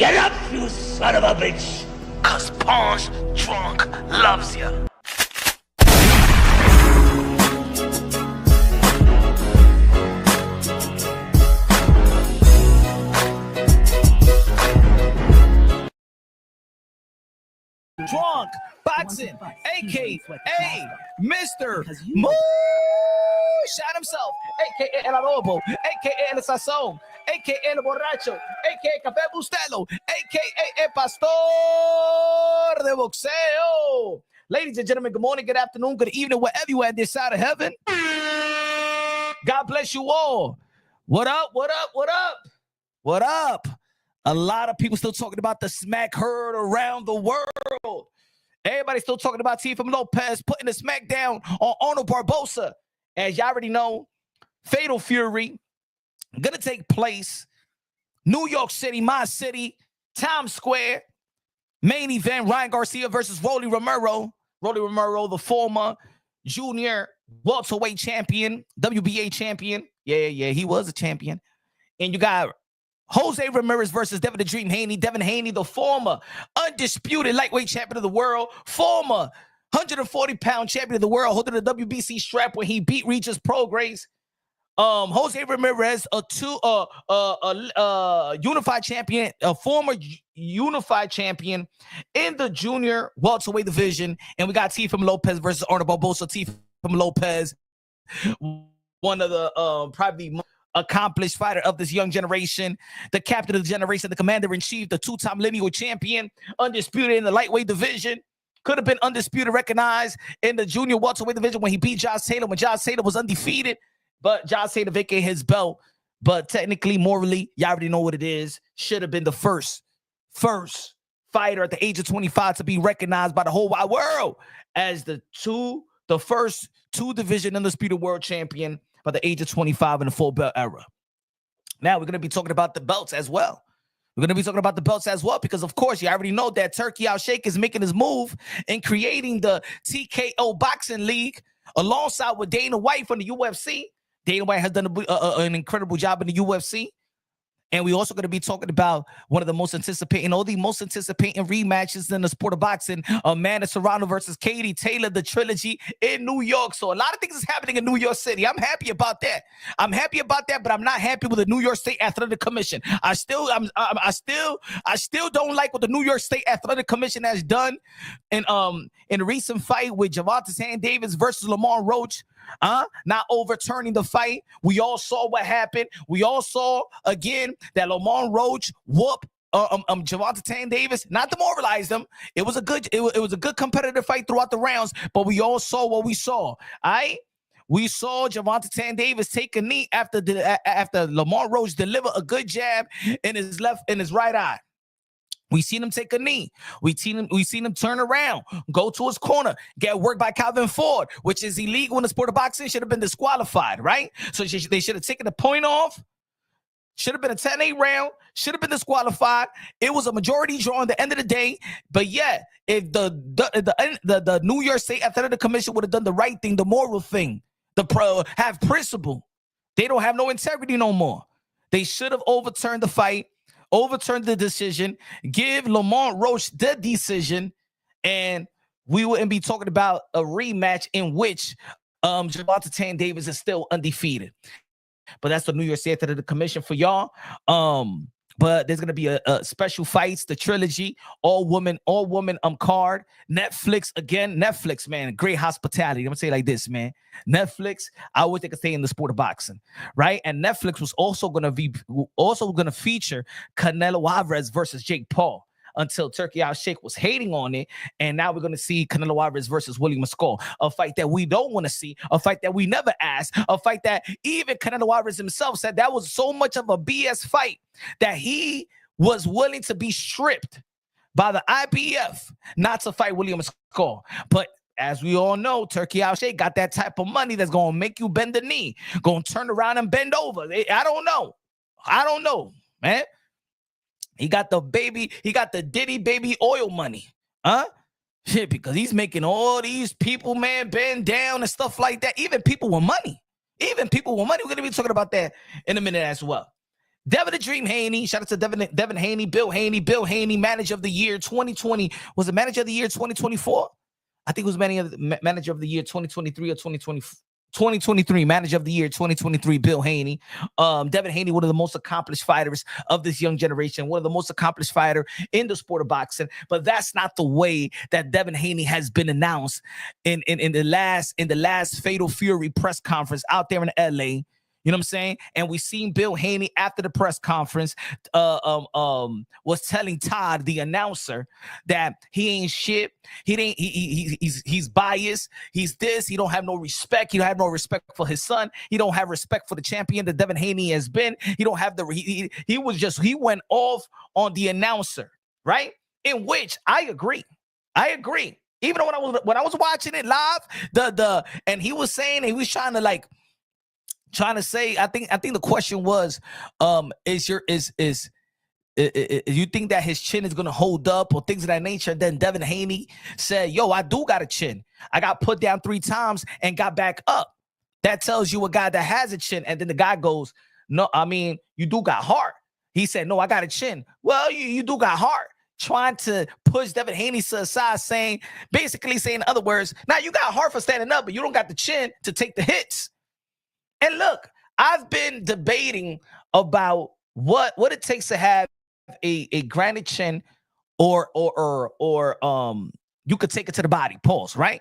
Get up, you son of a bitch! Cause Pawn's drunk loves ya. Drunk boxing, aka Mr. Moo shot himself, aka El Adobo, aka El Sazón, aka El Borracho, aka Café Bustelo, aka El Pastor de Boxeo. Ladies and gentlemen, good morning, good afternoon, good evening, wherever you at this side of heaven. God bless you all. What up, what up, what up? What up? A lot of people still talking about the smack heard around the world. Everybody's still talking about Teofimo Lopez putting the smack down on Arnold Barboza. As y'all already know, Fatal Fury going to take place. New York City, my city, Times Square. Main event, Ryan Garcia versus Rolly Romero. Rolly Romero, the former junior welterweight champion, WBA champion. Yeah, he was a champion. And you got Jose Ramirez versus Devin the Dream Haney. Devin Haney, the former undisputed lightweight champion of the world, former 140-pound champion of the world, holding the WBC strap when he beat Regis Prograis. Jose Ramirez, unified champion, a former unified champion in the junior welterweight division. And we got Teofimo Lopez versus Arnold Barboza. Teofimo Lopez, one of the probably accomplished fighter of this young generation, the captain of the generation, the commander-in-chief, the two-time lineal champion, undisputed in the lightweight division, could have been undisputed, recognized in the junior welterweight division when he beat Josh Taylor, when Josh Taylor was undefeated, but Josh Taylor vacated his belt. But technically, morally, y'all already know what it is. Should have been the first fighter at the age of 25 to be recognized by the whole wide world as the first two-division undisputed world champion by the age of 25 in the full belt era. Now we're going to be talking about the belts as well. Because, of course, you already know that Turkey Al-Sheikh is making his move in creating the TKO Boxing League alongside with Dana White from the UFC. Dana White has done an incredible job in the UFC. And we're also going to be talking about one of the most anticipating rematches in the sport of boxing, Amanda Serrano versus Katie Taylor, the trilogy in New York. So a lot of things is happening in New York City. I'm happy about that. But I'm not happy with the New York State Athletic Commission. I still don't like what the New York State Athletic Commission has done in a recent fight with Gervonta Davis versus Lamar Roach. Not overturning the fight. We all saw what happened. We all saw again that Lamar Roach whooped Gervonta Davis, not demoralized him. It was a good competitive fight throughout the rounds, but we all saw what we saw. We saw Gervonta Davis take a knee after Lamar Roach delivered a good jab in his right eye. We seen him take a knee. We seen him turn around, go to his corner, get worked by Calvin Ford, which is illegal in the sport of boxing. Should have been disqualified, right? So they should have taken the point off. Should have been a 10-8 round. Should have been disqualified. It was a majority draw at the end of the day. But yeah, if the New York State Athletic Commission would have done the right thing, the moral thing, have principle, they don't have no integrity no more. They should have overturned the fight. Overturn the decision, give Lamar Roach the decision, and we wouldn't be talking about a rematch in which Gervonta Davis is still undefeated. But that's the New York State Athletic Commission for y'all. But there's gonna be a special fights, the trilogy, all woman card. Netflix, man, great hospitality. I'm gonna say it like this, man. Netflix, I wish they could stay in the sport of boxing, right? And Netflix was also gonna feature Canelo Alvarez versus Jake Paul until Turkey Al-Sheikh was hating on it. And now we're going to see Canelo Alvarez versus Willie McCall, a fight that we don't want to see, a fight that we never asked, a fight that even Canelo Alvarez himself said that was so much of a BS fight that he was willing to be stripped by the IBF not to fight William McCall. But as we all know, Turkey Al-Sheikh got that type of money that's going to make you bend the knee, going to turn around and bend over. I don't know, man. He got the Diddy baby oil money, Shit, because he's making all these people, man, bend down and stuff like that. Even people with money. We're going to be talking about that in a minute as well. Devin the Dream Haney, shout out to Devin Haney, Bill Haney, Manager of the Year 2020. Was it Manager of the Year 2024? I think it was Manager of the Year 2023 or 2023, Manager of the Year 2023, Bill Haney. Devin Haney, one of the most accomplished fighters of this young generation, one of the most accomplished fighter in the sport of boxing. But that's not the way that Devin Haney has been announced in the last Fatal Fury press conference out there in LA. You know what I'm saying? And we seen Bill Haney after the press conference was telling Todd, the announcer, that he ain't shit. He's biased. He's this. He don't have no respect. He don't have no respect for his son. He don't have respect for the champion that Devin Haney has been. He don't have he went off on the announcer, right? In which I agree. Even when I was watching it live, and he was saying, he was trying to say, I think the question was, you think that his chin is gonna hold up or things of that nature? And then Devin Haney said, yo, I do got a chin. I got put down 3 times and got back up. That tells you a guy that has a chin. And then the guy goes, no, I mean, you do got heart. He said, no, I got a chin. Well, you do got heart. Trying to push Devin Haney to the side, basically saying, in other words, now you got heart for standing up, but you don't got the chin to take the hits. And look, I've been debating about what it takes to have a granite chin or you could take it to the body, pause, right?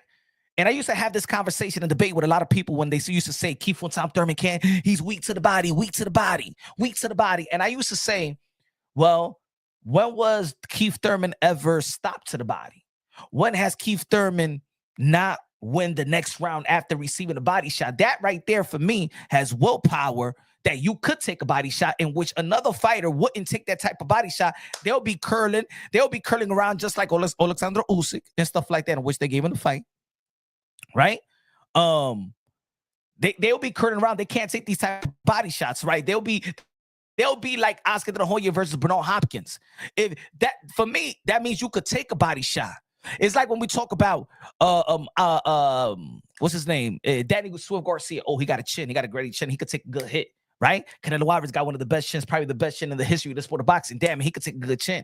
And I used to have this conversation and debate with a lot of people when they used to say Keith Von Tom Thurman he's weak to the body. And I used to say, well, when was Keith Thurman ever stopped to the body? When has Keith Thurman not win the next round after receiving a body shot? That right there for me has willpower, that you could take a body shot in which another fighter wouldn't take that type of body shot. They'll be curling around just like Alexander Usyk and stuff like that, in which they gave him the fight, right? They'll be curling around. They can't take these type of body shots, right? They'll be like Oscar De La Hoya versus Bernard Hopkins. If that, for me, that means you could take a body shot. It's like when we talk about what's his name? Danny Swift Garcia. Oh, he got a chin. He got a great chin. He could take a good hit, right? Canelo Alvarez got one of the best chins, probably the best chin in the history of the sport of boxing. Damn, he could take a good chin.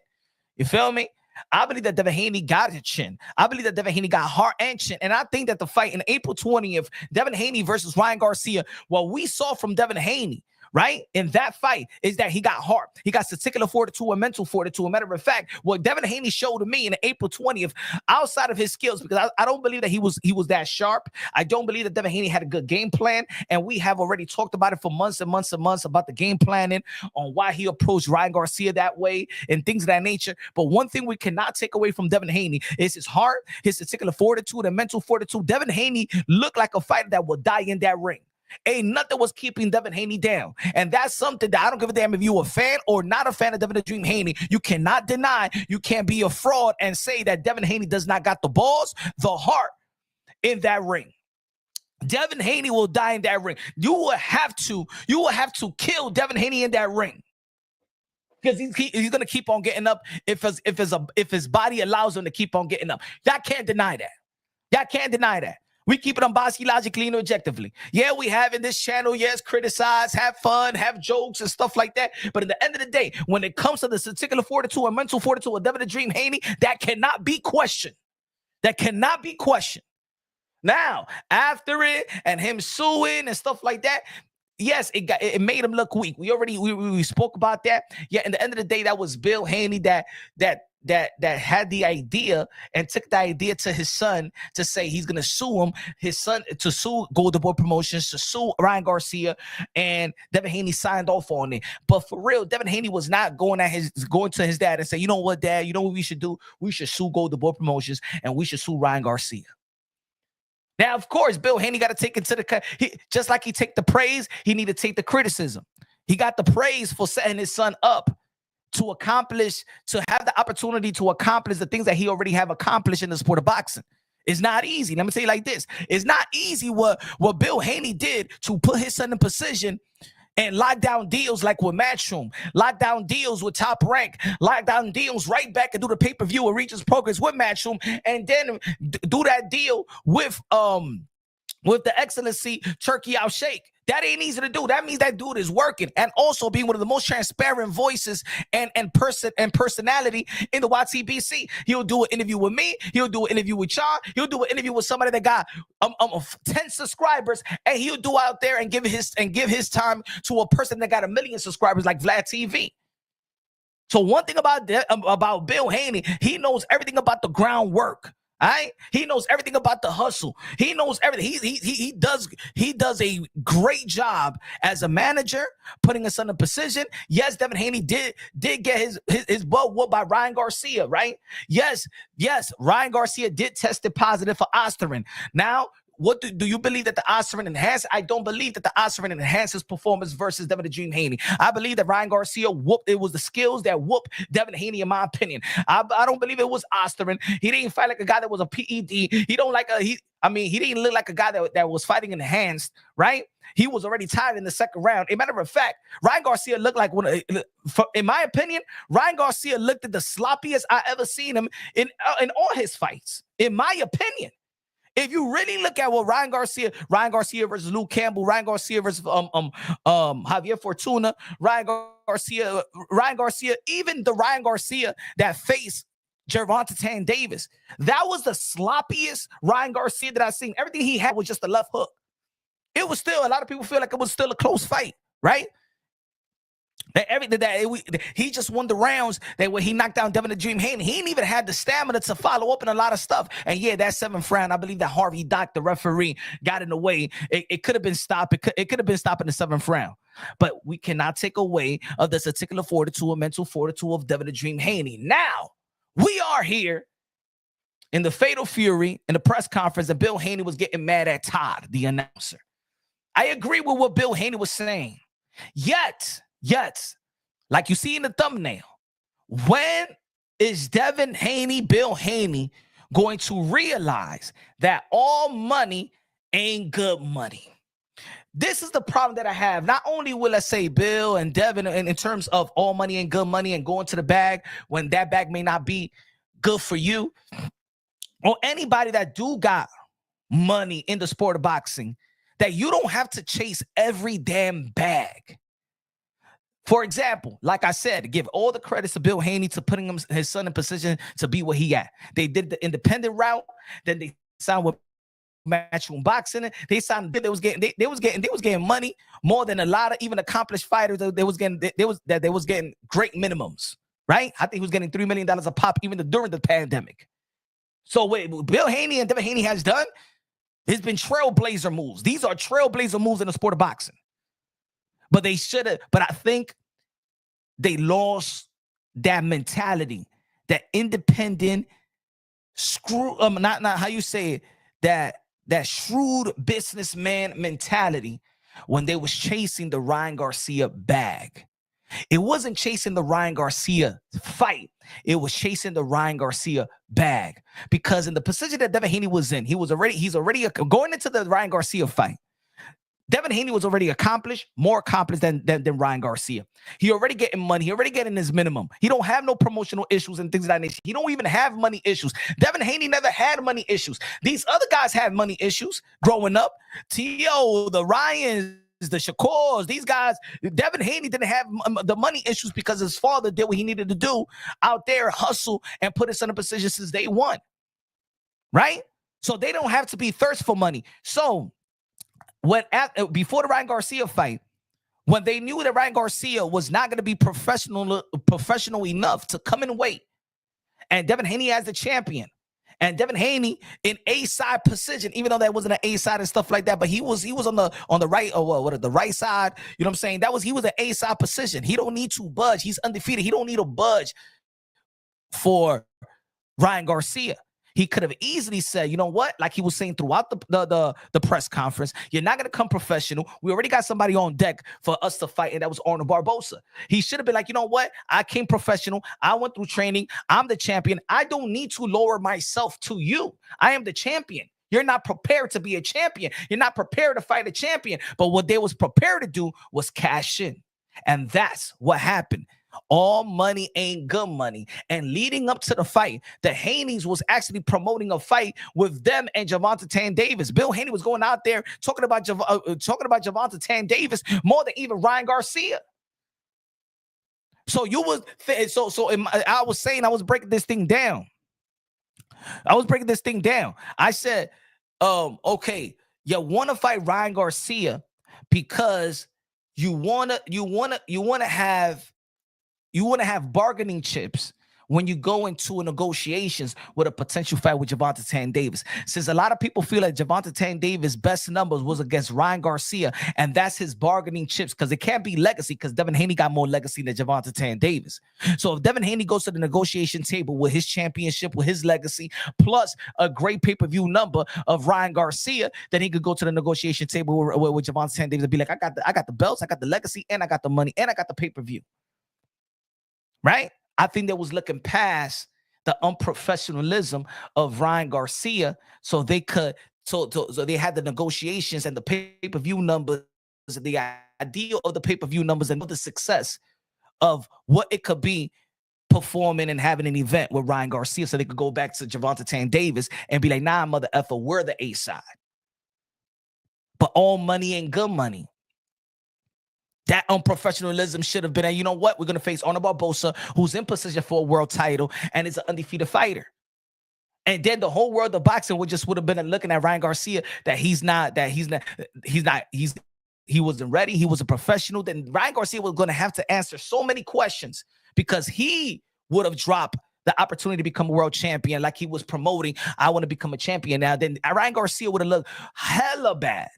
You feel me? I believe that Devin Haney got a chin. I believe that Devin Haney got heart and chin. And I think that the fight in April 20th, Devin Haney versus Ryan Garcia, what we saw from Devin Haney, right, in that fight, is that he got heart. He got testicular fortitude and mental fortitude. A matter of fact, what Devin Haney showed to me in April 20th, outside of his skills, because I don't believe that he was that sharp. I don't believe that Devin Haney had a good game plan. And we have already talked about it for months and months and months about the game planning on why he approached Ryan Garcia that way and things of that nature. But one thing we cannot take away from Devin Haney is his heart, his testicular fortitude and mental fortitude. Devin Haney looked like a fighter that would die in that ring. Ain't nothing was keeping Devin Haney down. And that's something that I don't give a damn if you're a fan or not a fan of Devin the Dream Haney. You cannot deny, you can't be a fraud and say that Devin Haney does not got the balls, the heart in that ring. Devin Haney will die in that ring. You will have to kill Devin Haney in that ring. Because he's going to keep on getting up if his body allows him to keep on getting up. Y'all can't deny that. We keep it unbiased, logically, and objectively. Yeah, we have in this channel, yes, criticize, have fun, have jokes and stuff like that. But at the end of the day, when it comes to the testicular fortitude and mental fortitude of Devin the Dream Haney, that cannot be questioned. Now, after it and him suing and stuff like that, yes, it made him look weak. We spoke about that. Yeah, at the end of the day, that was Bill Haney that had the idea and took the idea to his son to say he's going to sue him, his son, to sue Golden Boy Promotions, to sue Ryan Garcia, and Devin Haney signed off on it. But for real, Devin Haney was not going to his dad and say, you know what, Dad, you know what we should do? We should sue Golden Boy Promotions and we should sue Ryan Garcia. Now, of course, Bill Haney got to take into just like he take the praise, he need to take the criticism. He got the praise for setting his son up to have the opportunity to accomplish the things that he already have accomplished in the sport of boxing. It's not easy. Let me say it like this. It's not easy what Bill Haney did to put his son in position and lock down deals like with Matchroom, lock down deals with Top Rank, lock down deals right back and do the pay-per-view or Regis programs with Matchroom, and then do that deal with the Excellency Turkey Al Sheikh. That ain't easy to do. That means that dude is working, and also being one of the most transparent voices and personality in the YTBC. He'll do an interview with me. He'll do an interview with y'all. He'll do an interview with somebody that got 10 subscribers, and he'll do out there and give his time to a person that got 1 million subscribers like Vlad TV. So one thing about Bill Haney, he knows everything about the groundwork. All right, he knows everything about the hustle. He knows everything. He does a great job as a manager, putting us in a position. Yes, Devin Haney did get his butt whooped by Ryan Garcia, right? Yes, Ryan Garcia did tested positive for Osterin. Now, what do you believe that the Osterin enhanced? I don't believe that the Osterin enhances performance versus Devin the Dream Haney. I believe that Ryan Garcia whooped. It was the skills that whooped Devin Haney, in my opinion. I don't believe it was Osterin. He didn't fight like a guy that was a PED. He didn't look like a guy that was fighting enhanced, right? He was already tired in the second round. A matter of fact, Ryan Garcia looked like in my opinion, Ryan Garcia looked at the sloppiest I ever seen him in all his fights. In my opinion. If you really look at what Ryan Garcia versus Luke Campbell, Ryan Garcia versus Javier Fortuna, Ryan Garcia, even the Ryan Garcia that faced Gervonta Davis, that was the sloppiest Ryan Garcia that I've seen. Everything he had was just a left hook. It was still, a lot of people feel like it was still a close fight, right? He just won the rounds that when he knocked down Devin the Dream Haney, he ain't even had the stamina to follow up in a lot of stuff. And yeah, that 7th round, I believe that Harvey Dock, the referee, got in the way. It could have been stopped. It could have been stopped in the 7th round. But we cannot take away of this particular fortitude or mental fortitude of Devin the Dream Haney. Now, we are here in the Fatal Fury in the press conference, and Bill Haney was getting mad at Todd, the announcer. I agree with what Bill Haney was saying. Yet, like you see in the thumbnail, when is Devin Haney, Bill Haney, going to realize that all money ain't good money? This is the problem that I have. Not only will I say Bill and Devin in terms of all money ain't good money and going to the bag when that bag may not be good for you, or anybody that do got money in the sport of boxing, that you don't have to chase every damn bag. For example, like I said, give all the credits to Bill Haney to putting his son in position to be where he at. They did the independent route, then they signed with Matchroom Boxing. They signed. They was getting money more than a lot of even accomplished fighters. They was getting great minimums, right? I think he was getting $3 million a pop even during the pandemic. So what Bill Haney and Devin Haney has done has been trailblazer moves. These are trailblazer moves in the sport of boxing. But they should have, but I think they lost that mentality, that independent not how you say it, that shrewd businessman mentality when they was chasing the Ryan Garcia bag. It wasn't chasing the Ryan Garcia fight. It was chasing the Ryan Garcia bag. Because in the position that Devin Haney was in, he's already going into the Ryan Garcia fight. Devin Haney was already more accomplished than Ryan Garcia. He already getting money. He already getting his minimum. He don't have no promotional issues and things of that nature. He don't even have money issues. Devin Haney never had money issues. These other guys had money issues growing up. T.O., the Ryans, the Shakors, these guys. Devin Haney didn't have the money issues because his father did what he needed to do out there, hustle, and put us in a position since day one. Right? So they don't have to be thirst for money. So before the Ryan Garcia fight, when they knew that Ryan Garcia was not going to be professional enough to come and wait, and Devin Haney as the champion, and Devin Haney in A-side position, even though that wasn't an A-side and stuff like that, but he was on the right, or the right side. You know what I'm saying? He was an A-side position. He don't need to budge. He's undefeated. He don't need to budge for Ryan Garcia. He could have easily said, you know what? Like he was saying throughout the press conference, you're not going to come professional. We already got somebody on deck for us to fight, and that was Arnold Barbosa. He should have been like, you know what? I came professional. I went through training. I'm the champion. I don't need to lower myself to you. I am the champion. You're not prepared to be a champion. You're not prepared to fight a champion. But what they was prepared to do was cash in. And that's what happened. All money ain't good money. And leading up to the fight, the Haneys was actually promoting a fight with them and Gervonta Tan Davis. Bill Haney was going out there talking about Gervonta Tan Davis more than even Ryan Garcia. So I was saying, I was breaking this thing down. I said, okay, you want to fight Ryan Garcia because you want to have bargaining chips when you go into negotiations with a potential fight with Gervonta Tan Davis. Since a lot of people feel like Gervonta Tan Davis' best numbers was against Ryan Garcia, and that's his bargaining chips, because it can't be legacy, because Devin Haney got more legacy than Gervonta Tan Davis. So if Devin Haney goes to the negotiation table with his championship, with his legacy, plus a great pay-per-view number of Ryan Garcia, then he could go to the negotiation table with Gervonta Tan Davis and be like, I got the belts, I got the legacy, and I got the money, and I got the pay-per-view. Right? I think they was looking past the unprofessionalism of Ryan Garcia, so they could, so they had the negotiations and the pay-per-view numbers, the idea of the pay-per-view numbers, and the success of what it could be performing and having an event with Ryan Garcia, so they could go back to Gervonta Tan Davis and be like, nah, mother effer, we're the A side. But all money ain't good money. That unprofessionalism should have been, and you know what? We're going to face Arnold Barboza, who's in position for a world title and is an undefeated fighter. And then the whole world of boxing would have been looking at Ryan Garcia that he wasn't ready. He was a professional. Then Ryan Garcia was going to have to answer so many questions, because he would have dropped the opportunity to become a world champion, like he was promoting, I want to become a champion now. Then Ryan Garcia would have looked hella bad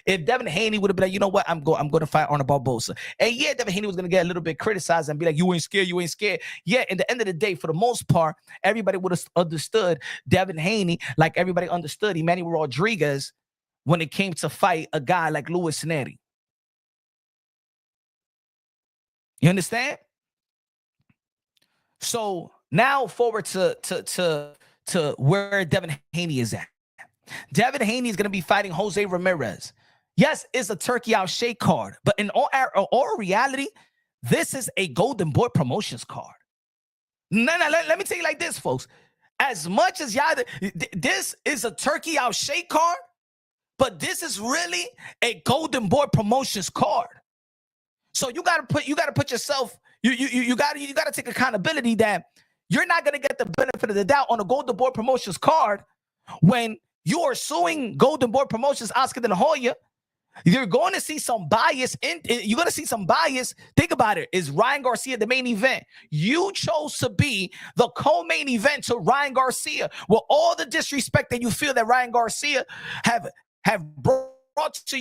if Devin Haney would have been like, you know what, I'm going to fight Arnold Barboza. And yeah, Devin Haney was going to get a little bit criticized and be like, you ain't scared. Yeah, at the end of the day, for the most part, everybody would have understood Devin Haney like everybody understood Emmanuel Rodriguez when it came to fight a guy like Luis Neri. You understand? So now forward to where Devin Haney is at. Devin Haney is going to be fighting Jose Ramirez. Yes, it's a Turkey Out Shake card, but in all reality, this is a Golden Boy Promotions card. No, let me tell you like this, folks. As much as y'all, this is a Turkey Out Shake card, but this is really a Golden Boy Promotions card. So you gotta put yourself, you gotta take accountability that you're not gonna get the benefit of the doubt on a Golden Boy Promotions card when you are suing Golden Boy Promotions, Oscar De La Hoya. You're going to see some bias. You're going to see some bias. Think about it. Is Ryan Garcia the main event? You chose to be the co-main event to Ryan Garcia. With all the disrespect that you feel that Ryan Garcia have brought to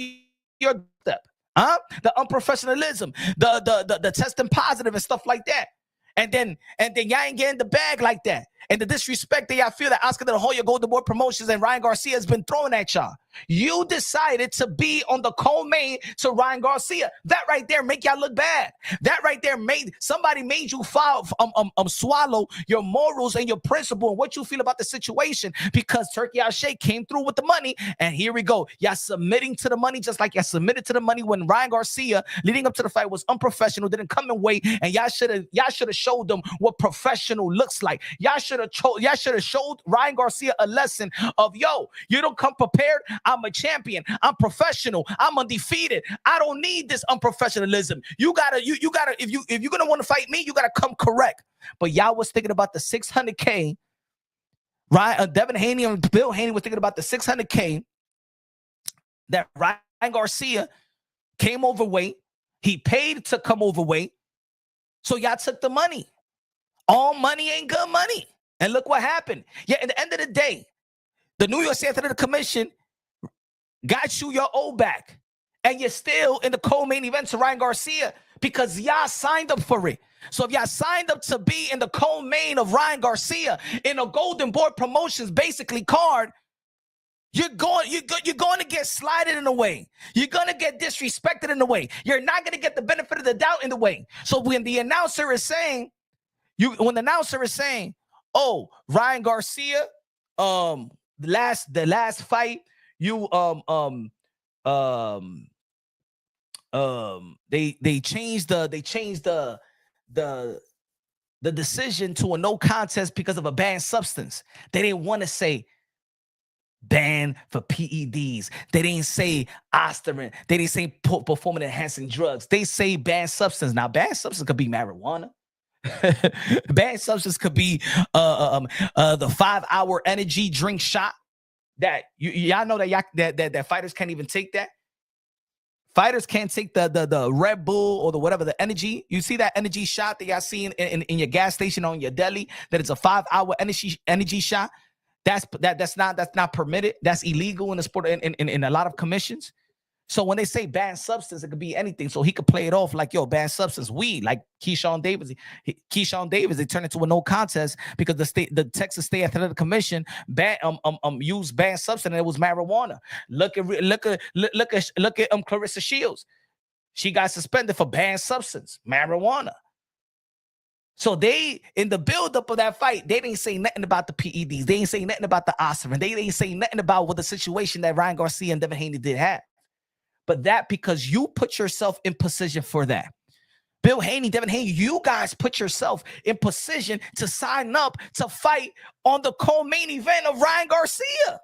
your step, the unprofessionalism, the testing positive and stuff like that. And then y'all ain't getting the bag like that. And the disrespect that y'all feel that Oscar De La Hoya, Golden Boy Promotions, and Ryan Garcia has been throwing at y'all. You decided to be on the co-main to Ryan Garcia. That right there make y'all look bad. That right there somebody made you swallow your morals and your principle and what you feel about the situation, because Turkey Out Shake came through with the money. And here we go. Y'all submitting to the money just like y'all submitted to the money when Ryan Garcia, leading up to the fight, was unprofessional, didn't come and wait. And y'all should have showed them what professional looks like. Y'all should have showed Ryan Garcia a lesson of, yo, you don't come prepared. I'm a champion. I'm professional. I'm undefeated. I don't need this unprofessionalism. You gotta, if you're gonna want to fight me, you gotta come correct. But y'all was thinking about the 600K, right? Devin Haney and Bill Haney was thinking about the 600K that Ryan Garcia came overweight. He paid to come overweight. So y'all took the money. All money ain't good money. And look what happened. Yeah, at the end of the day, the New York State Athletic Commission got you your O back, and you're still in the co-main event to Ryan Garcia because y'all signed up for it. So if y'all signed up to be in the co-main of Ryan Garcia in a Golden Boy Promotions basically card, you're going to get slighted in a way. You're going to get disrespected in a way. You're not going to get the benefit of the doubt in the way. So when the announcer is saying, oh, Ryan Garcia, the last fight, they changed the the decision to a no contest because of a banned substance. They didn't want to say ban for PEDs. They didn't say aspirin. They didn't say performance enhancing drugs. They say banned substance. Now, banned substance could be marijuana. Banned substance could be the 5-hour energy drink shot that y'all know that fighters can't even take that. Fighters can't take the Red Bull or the whatever, the energy. You see that energy shot that y'all see in your gas station on your deli, that it's a 5-hour energy shot. That's not permitted. That's illegal in the sport in a lot of commissions. So when they say banned substance, it could be anything. So he could play it off like, yo, banned substance, weed, like Keyshawn Davis. They turned into a no contest because the Texas State Athletic Commission used banned substance, and it was marijuana. Look at Clarissa Shields. She got suspended for banned substance, marijuana. So they, in the buildup of that fight, they didn't say nothing about the PEDs. They didn't say nothing about the aspirin. They didn't say nothing about what the situation that Ryan Garcia and Devin Haney did have. But that because you put yourself in position for that. Bill Haney, Devin Haney, you guys put yourself in position to sign up to fight on the co-main event of Ryan Garcia.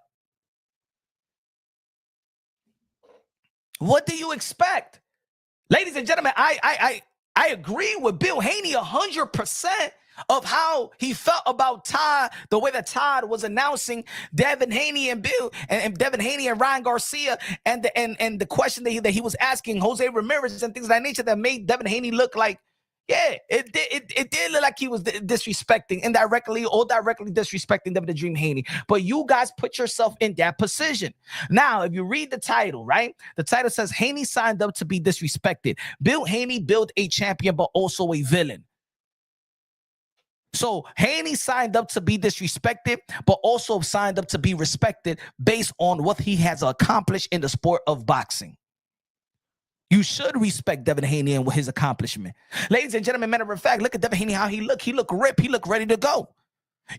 What do you expect? Ladies and gentlemen, I agree with Bill Haney 100% of how he felt about Todd, the way that Todd was announcing Devin Haney and Devin Haney and Ryan Garcia, and the question that he was asking Jose Ramirez and things of that nature that made Devin Haney look like, yeah, it did look like he was disrespecting, indirectly or directly disrespecting Devin the Dream Haney. But you guys put yourself in that position. Now, if you read the title, right? The title says Haney signed up to be disrespected. Bill Haney built a champion, but also a villain. So Haney signed up to be disrespected, but also signed up to be respected based on what he has accomplished in the sport of boxing. You should respect Devin Haney and his accomplishment. Ladies and gentlemen, matter of fact, look at Devin Haney, how he looked. He looked ripped. He looked ready to go.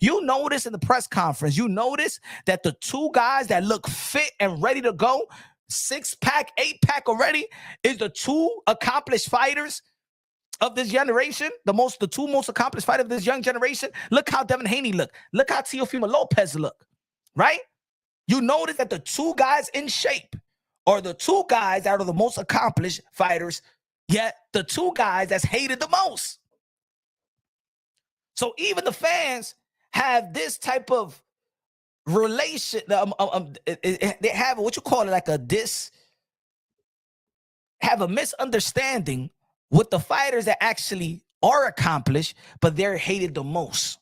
You notice in the press conference, you notice that the two guys that look fit and ready to go, 6-pack, 8-pack already, is the two accomplished fighters of this generation, the two most accomplished fighters of this young generation. Look how Devin Haney looked. Look how Teofimo Lopez looked, right? You notice that the two guys in shape are the two guys that are the most accomplished fighters, yet the two guys that's hated the most. So even the fans have this type of relation. They have what you call it, like have a misunderstanding with the fighters that actually are accomplished, but they're hated the most.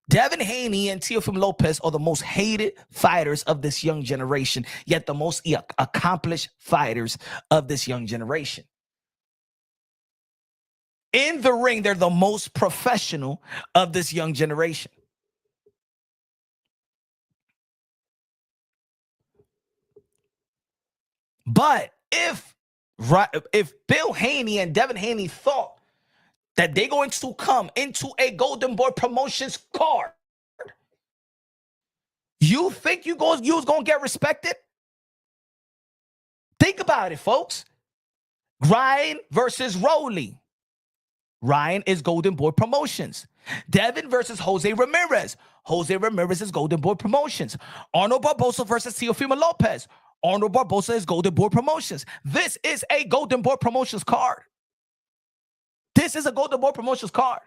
Devin Haney and Teofimo Lopez are the most hated fighters of this young generation, yet the most accomplished fighters of this young generation. In the ring, they're the most professional of this young generation. But if Bill Haney and Devin Haney thought that they're going to come into a Golden Boy Promotions card, you think you was going to get respected? Think about it, folks. Ryan versus Rowley. Ryan is Golden Boy Promotions. Devin versus Jose Ramirez. Jose Ramirez is Golden Boy Promotions. Arnold Barbosa versus Teofimo Lopez. Arnold Barbosa is Golden Boy Promotions. This is a Golden Boy Promotions card. This is a Golden Boy Promotions card.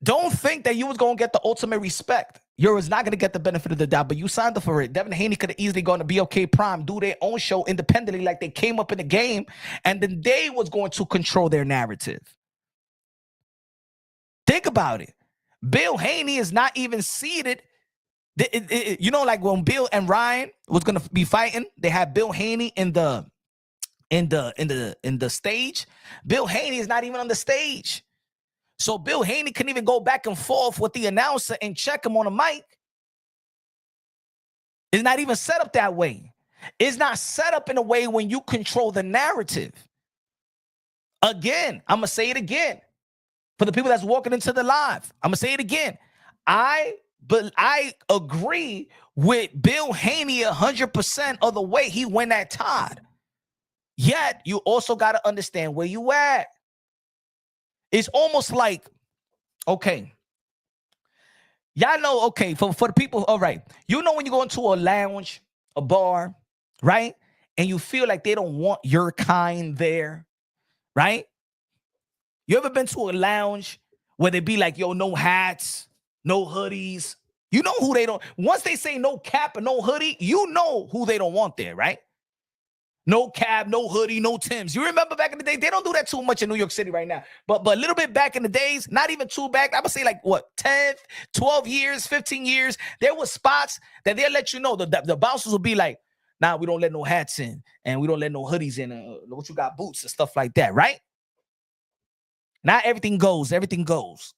Don't think that you was going to get the ultimate respect. You was not going to get the benefit of the doubt, but you signed up for it. Devin Haney could have easily gone to BOK Prime, do their own show independently like they came up in the game, and then they was going to control their narrative. Think about it. Bill Haney is not even seated. You know, like when Bill and Ryan was going to be fighting, they had Bill Haney in the stage. Bill Haney is not even on the stage. So Bill Haney couldn't even go back and forth with the announcer and check him on a mic. It's not even set up that way. It's not set up in a way when you control the narrative. Again, I'm going to say it again. For the people that's walking into the live, I'm going to say it again. I agree with Bill Haney 100% of the way he went at Todd. Yet you also got to understand where you at. It's almost like, okay, y'all know, okay, for the people, all right, you know when you go into a lounge, a bar, right? And you feel like they don't want your kind there, right? You ever been to a lounge where they be like, yo, no hats, no hoodies? You know who they don't, once they say no cap and no hoodie, you know who they don't want there, right? No cap, no hoodie, no Timbs. You remember back in the day? They don't do that too much in New York City right now. But a little bit back in the days, not even too back, I would say like what, 10, 12 years, 15 years, there were spots that they'll let you know. The bouncers will be like, nah, we don't let no hats in and we don't let no hoodies in. What you got, boots and stuff like that, right? Not everything goes.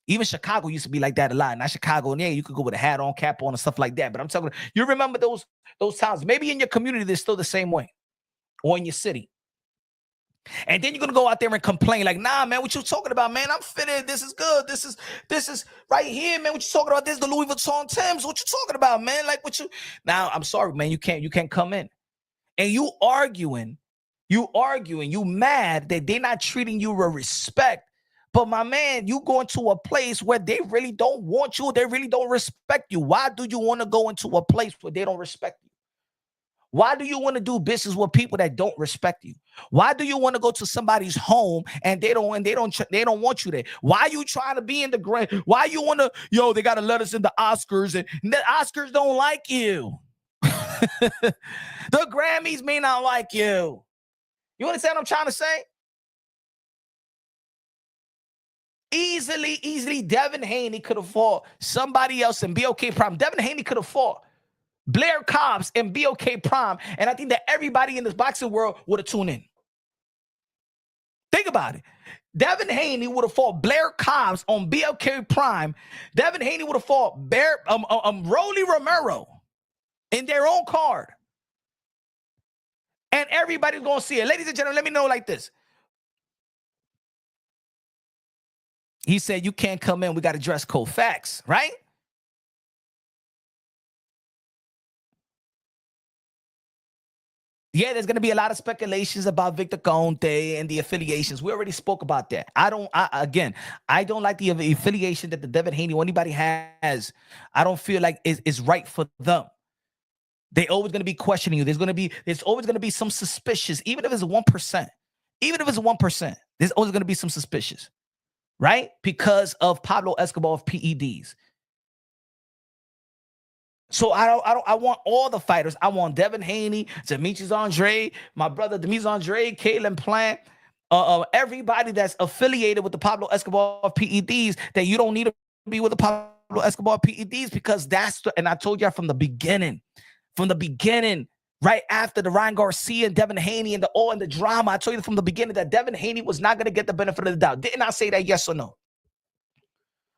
Even Chicago used to be like that a lot. Not Chicago, and yeah, you could go with a hat on, cap on, and stuff like that. But I'm talking, you remember those times. Maybe in your community, they're still the same way. Or in your city. And then you're gonna go out there and complain, like, nah, man, what you talking about, man? I'm fitted. This is good. This is right here, man. What you talking about? This is the Louis Vuitton Timbs. What you talking about, man? Like, what you now? I'm sorry, man. You can't come in. And you arguing, you mad that they're not treating you with respect. But my man, you go into a place where they really don't want you, they really don't respect you. Why do you want to go into a place where they don't respect you? Why do you want to do business with people that don't respect you? Why do you want to go to somebody's home and they don't want you there? Why are you trying to be in the grand? Why you want to, they got to let us in the Oscars and the Oscars don't like you. The Grammys may not like you. You understand what I'm trying to say? Easily, Devin Haney could have fought somebody else in BOK Prime. Devin Haney could have fought Blair Cobbs and BOK Prime, and I think that everybody in this boxing world would have tuned in. Think about it. Devin Haney would have fought Blair Cobbs on BOK Prime. Devin Haney would have fought Rolly Romero in their own card. And everybody's going to see it. Ladies and gentlemen, let me know like this. He said, you can't come in. We got to dress code. Facts, right? Yeah, there's going to be a lot of speculations about Victor Conte and the affiliations. We already spoke about that. I don't like the affiliation that the Devin Haney or anybody has. I don't feel like is right for them. They always going to be questioning you. There's always going to be some suspicious, even if it's 1%. Even if it's 1%, there's always going to be some suspicious, right? Because of Pablo Escobar of PEDs. So I want all the fighters. I want Devin Haney, Demetrius Andre, my brother Demetrius Andre, Caitlin Plant, everybody that's affiliated with the Pablo Escobar of PEDs, that you don't need to be with the Pablo Escobar PEDs, because and I told y'all from the beginning, right after the Ryan Garcia and Devin Haney and the drama, I told you from the beginning that Devin Haney was not going to get the benefit of the doubt. Didn't I say that, yes or no?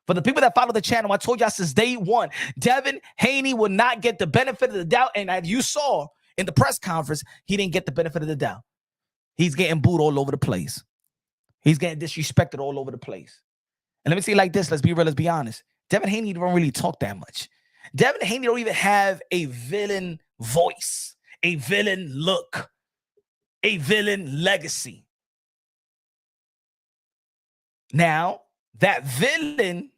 For the people that follow the channel, I told y'all since day one, Devin Haney will not get the benefit of the doubt. And as you saw in the press conference, he didn't get the benefit of the doubt. He's getting booed all over the place. He's getting disrespected all over the place. And let me say it like this. Let's be real. Let's be honest. Devin Haney don't really talk that much. Devin Haney don't even have a villain voice, a villain look, a villain legacy. Now, that villain,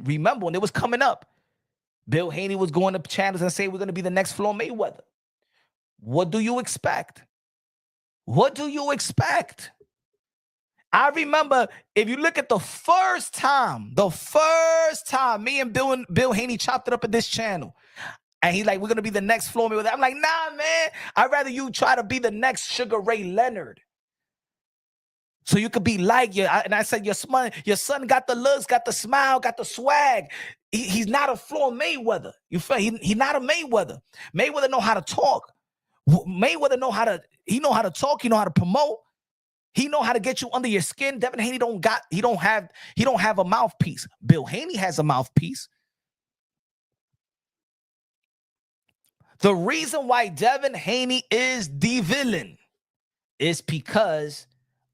remember when it was coming up, Bill Haney was going to channels and saying we're going to be the next Floyd Mayweather. What do you expect? I remember, if you look at the first time me and Bill Haney chopped it up at this channel, and he's like, we're going to be the next Floyd Mayweather. I'm like, nah, man, I'd rather you try to be the next Sugar Ray Leonard. So you could be like you. And I said, your son got the looks, got the smile, got the swag. He's not a Floyd Mayweather. You feel? He's not a Mayweather. Mayweather know how to talk. Mayweather know how to talk. He know how to promote. He know how to get you under your skin. Devin Haney don't have a mouthpiece. Bill Haney has a mouthpiece. The reason why Devin Haney is the villain is because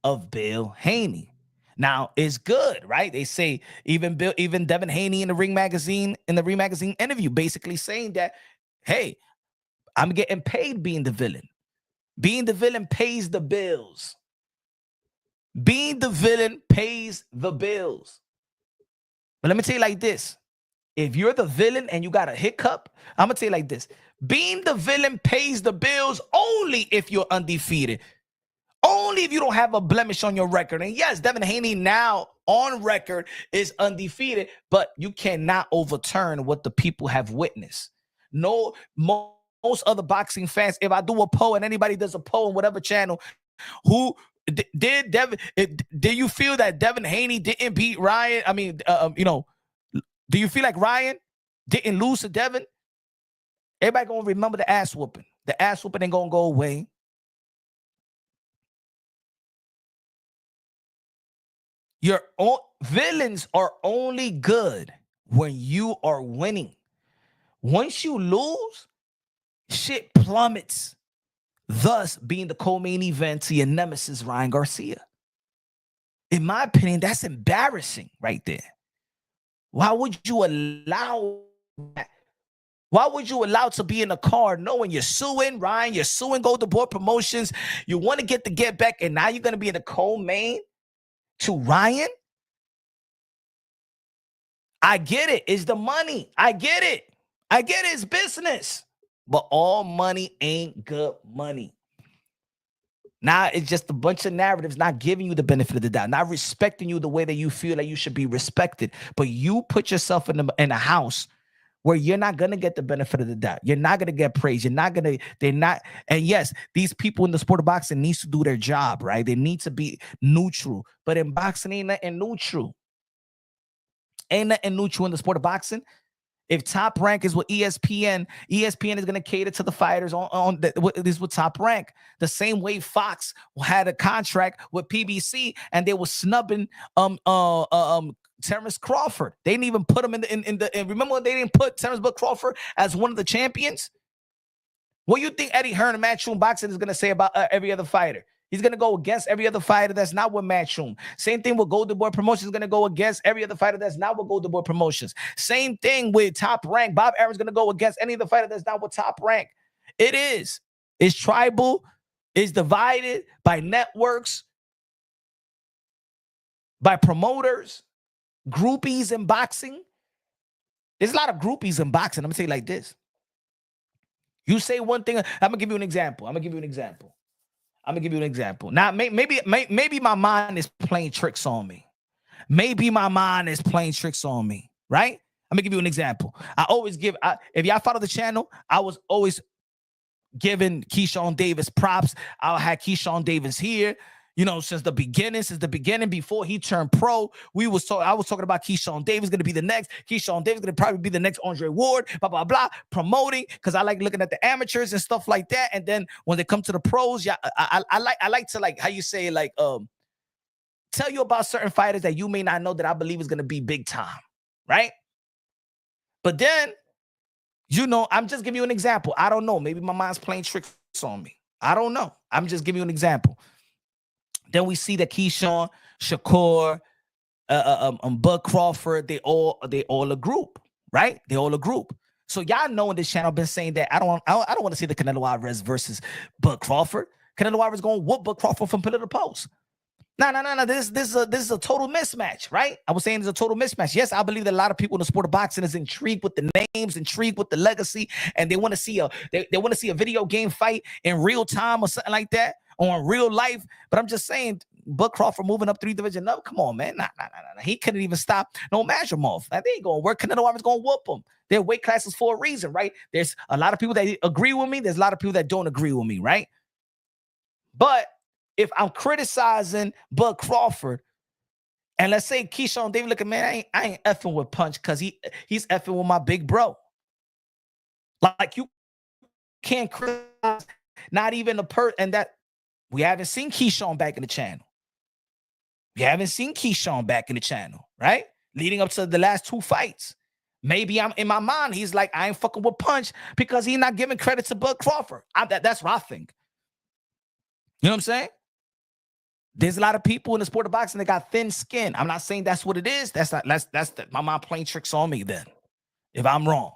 of Bill Haney. Now, it's good, right? They say even Devin Haney in the Ring Magazine interview, basically saying that, hey, I'm getting paid being the villain. Being the villain pays the bills. Being the villain pays the bills. But let me tell you like this. If you're the villain and you got a hiccup, I'm going to tell you like this. Being the villain pays the bills only if you're undefeated. Only if you don't have a blemish on your record. And yes, Devin Haney now on record is undefeated, but you cannot overturn what the people have witnessed. No, most other boxing fans, if I do a poll and anybody does a poll on whatever channel, who did Devin? Do you feel that Devin Haney didn't beat Ryan? I mean, do you feel like Ryan didn't lose to Devin? Everybody gonna remember the ass whooping. The ass whooping ain't gonna go away. Your villains are only good when you are winning. Once you lose, shit plummets. Thus, being the co-main event to your nemesis, Ryan Garcia. In my opinion, that's embarrassing right there. Why would you allow that? Why would you allow to be in a card knowing you're suing Ryan, you're suing Golden Boy Promotions, you want to get back, and now you're going to be in a co-main to Ryan? I get it. It's the money. I get it. It's business. But all money ain't good money. Now it's just a bunch of narratives not giving you the benefit of the doubt, not respecting you the way that you feel that you should be respected. But you put yourself in a house where you're not going to get the benefit of the doubt. You're not going to get praise. They're not. And yes, these people in the sport of boxing needs to do their job, right? They need to be neutral. But in boxing, ain't nothing neutral. Ain't nothing neutral in the sport of boxing. If Top Rank is with ESPN is going to cater to the fighters on this with Top Rank. The same way Fox had a contract with PBC and they were snubbing Terrence Crawford. They didn't even put him in the remember when they didn't put Terrence Crawford as one of the champions? What do you think Eddie Hearn and Matchroom Boxing is going to say about every other fighter? He's going to go against every other fighter that's not with Matchroom. Same thing with Golden Boy Promotions is going to go against every other fighter that's not with Golden Boy Promotions. Same thing with Top Rank. Bob Aaron's going to go against any other fighter that's not with Top Rank. It is. It's tribal. It's divided by networks, by promoters, groupies in boxing. There's a lot of groupies in boxing. I'm going to say it like this. You say one thing. I'm going to give you an example. Now, maybe my mind is playing tricks on me. Right? I'm going to give you an example. If y'all follow the channel, I was always giving Keyshawn Davis props. I had Keyshawn Davis here, since the beginning, before he turned pro. I was talking about Keyshawn Davis going to be the next. Keyshawn Davis going to probably be the next Andre Ward, blah, blah, blah, promoting, because I like looking at the amateurs and stuff like that. And then when they come to the pros, yeah, I like to, like, how you say, like, tell you about certain fighters that you may not know that I believe is going to be big time, right? But then, I'm just giving you an example. I don't know. Maybe my mind's playing tricks on me. I don't know. I'm just giving you an example. Then we see that Keyshawn, Shakur, Bud Crawford, they all a group, right? They all a group. So y'all know in this channel, I've been saying that I don't want to see the Canelo Alvarez versus Bud Crawford. Canelo Alvarez going to whoop Bud Crawford from pillar to post. No. This is a total mismatch, right? I was saying it's a total mismatch. Yes, I believe that a lot of people in the sport of boxing is intrigued with the names, intrigued with the legacy, and they want to see a video game fight in real time or something like that, or in real life. But I'm just saying, Bud Crawford moving up 3 division. No, come on, man. Nah. He couldn't even stop no Majumov. They ain't gonna work. Canelo Alvarez gonna whoop him. They're weight classes for a reason, right? There's a lot of people that agree with me. There's a lot of people that don't agree with me, right? But if I'm criticizing Bud Crawford, and let's say Keyshawn Davis, look at, man, I ain't effing with Punch because he's effing with my big bro. Like, you can't criticize not even and that we haven't seen Keyshawn back in the channel. Right? Leading up to the last 2 fights. Maybe I'm in my mind, he's like, I ain't fucking with Punch because he's not giving credit to Bud Crawford. That's what I think. You know what I'm saying? There's a lot of people in the sport of boxing that got thin skin. I'm not saying that's what it is. That's my mind playing tricks on me then, if I'm wrong.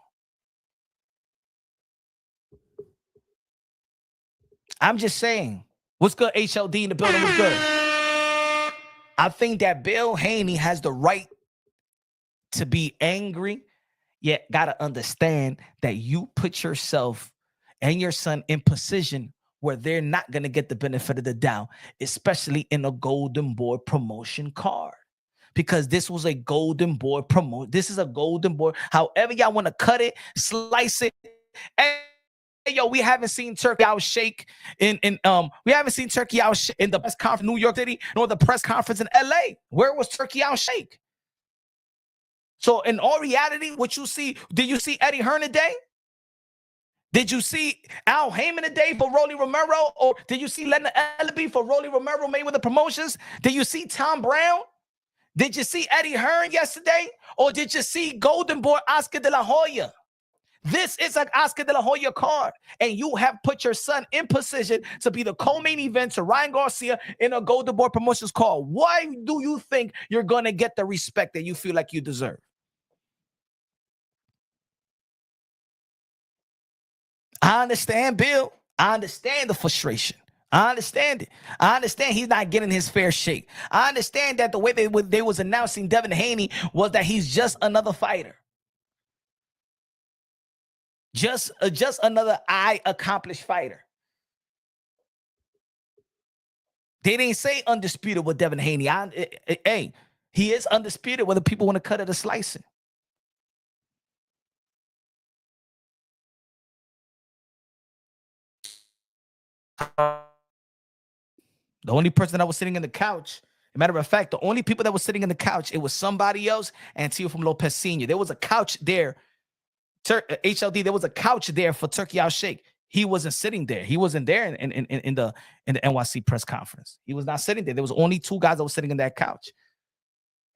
I'm just saying. What's good, HLD in the building? What's good? I think that Bill Haney has the right to be angry, yet gotta understand that you put yourself and your son in position where they're not gonna get the benefit of the doubt, especially in a Golden Boy promotion card. Because this was a Golden Boy promote. This is a Golden Boy. However y'all want to cut it, slice it. Hey, yo, we haven't seen Turkey out shake we haven't seen Turkey out in the press conference in New York City, nor the press conference in LA. Where was Turkey out shake? So in all reality, what you see, did you see Eddie Hearn today? Did you see Al Heyman today for Rolly Romero? Or did you see Leonard Ellaby for Rolly Romero Mayweather Promotions? Did you see Tom Brown? Did you see Eddie Hearn yesterday? Or did you see Golden Boy Oscar De La Hoya? This is an Oscar De La Hoya card. And you have put your son in position to be the co-main event to Ryan Garcia in a Golden Boy Promotions card. Why do you think you're going to get the respect that you feel like you deserve? I understand, Bill. I understand the frustration. I understand it. I understand he's not getting his fair shake. I understand that the way they was announcing Devin Haney was that he's just another fighter. Just another accomplished fighter. They didn't say undisputed with Devin Haney. Hey, he is undisputed whether people want to cut it or slice it. The only person that was sitting in the couch, as a matter of fact, the only people that were sitting in the couch, it was somebody else and Teofimo Lopez Sr. There was a couch there. HLD, there was a couch there for Turkey Al Sheikh. He wasn't sitting there. He wasn't there in the NYC press conference. He was not sitting there. There was only two guys that were sitting in that couch.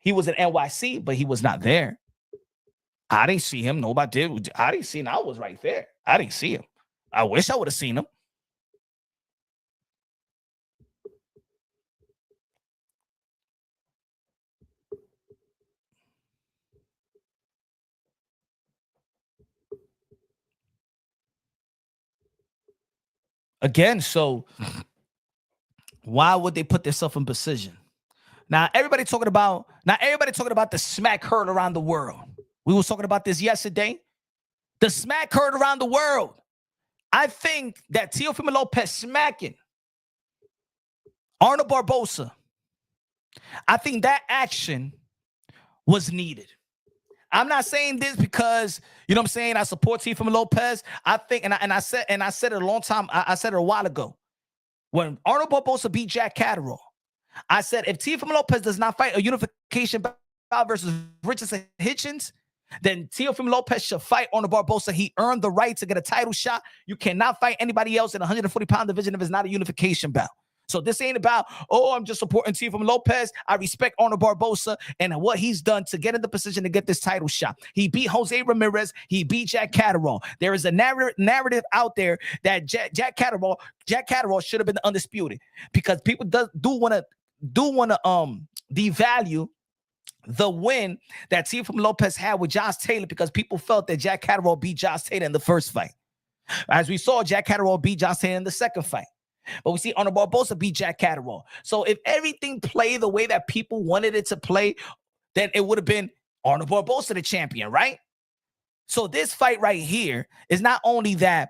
He was in NYC, but he was not there. I didn't see him. Nobody did. I didn't see him. I was right there. I didn't see him. I wish I would have seen him. Again, so why would they put themselves in position? Now everybody talking about the smack heard around the world. We was talking about this yesterday. The smack heard around the world. I think that Teofimo Lopez smacking Arnold Barboza, I think that action was needed. I'm not saying this because, you know what I'm saying, I support Teofimo Lopez. I think, and I said it a long time, I said it a while ago. When Arnold Barboza beat Jack Catterall, I said, if Teofimo Lopez does not fight a unification bout versus Richardson Hitchens, then Teofimo Lopez should fight Arnold Barboza. He earned the right to get a title shot. You cannot fight anybody else in the 140-pound division if it's not a unification bout. So this ain't about, I'm just supporting Teofimo Lopez. I respect Arnold Barboza and what he's done to get in the position to get this title shot. He beat Jose Ramirez. He beat Jack Catterall. There is a narrative out there that Jack Catterall should have been undisputed because people do want to devalue the win that Teofimo Lopez had with Josh Taylor because people felt that Jack Catterall beat Josh Taylor in the first fight. As we saw, Jack Catterall beat Josh Taylor in the second fight. But we see Arnold Barboza beat Jack Catterall. So if everything played the way that people wanted it to play, then it would have been Arnold Barboza the champion, right? So this fight right here is not only that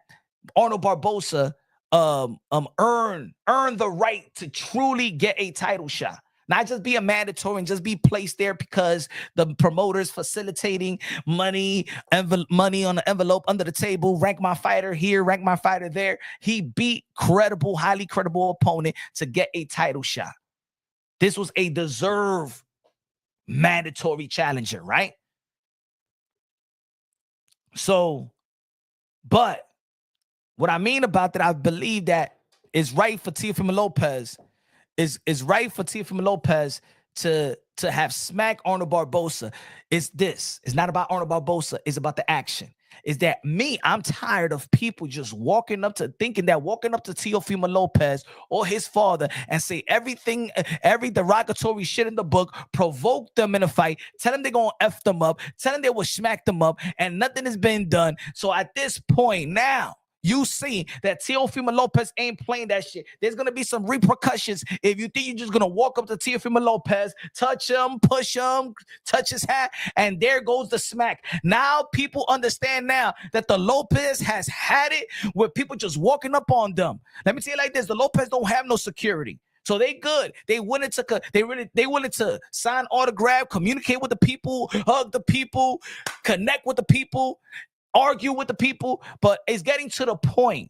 Arnold Barboza earn the right to truly get a title shot. Not just be a mandatory and just be placed there because the promoters facilitating money on the envelope under the table, rank my fighter here, rank my fighter there. He beat highly credible opponent to get a title shot. This was a deserved mandatory challenger, right? So, but what I mean about that, I believe that is right for Teofimo Lopez is right for Teofimo Lopez to have smack Arnold Barboza. It's not about Arnold Barboza. It's about the action. Is that I'm tired of people just walking up to Teofimo Lopez or his father and say every derogatory shit in the book, provoke them in a fight, tell them they're going to F them up, tell them they will smack them up, and nothing has been done. So at this point now, you see that Teofimo Lopez ain't playing that shit. There's gonna be some repercussions if you think you're just gonna walk up to Teofimo Lopez, touch him, push him, touch his hat, and there goes the smack. Now people understand now that the Lopez has had it with people just walking up on them. Let me tell you like this: the Lopez don't have no security. So they good. They willing to sign autograph, communicate with the people, hug the people, connect with the people, argue with the people. But it's getting to the point,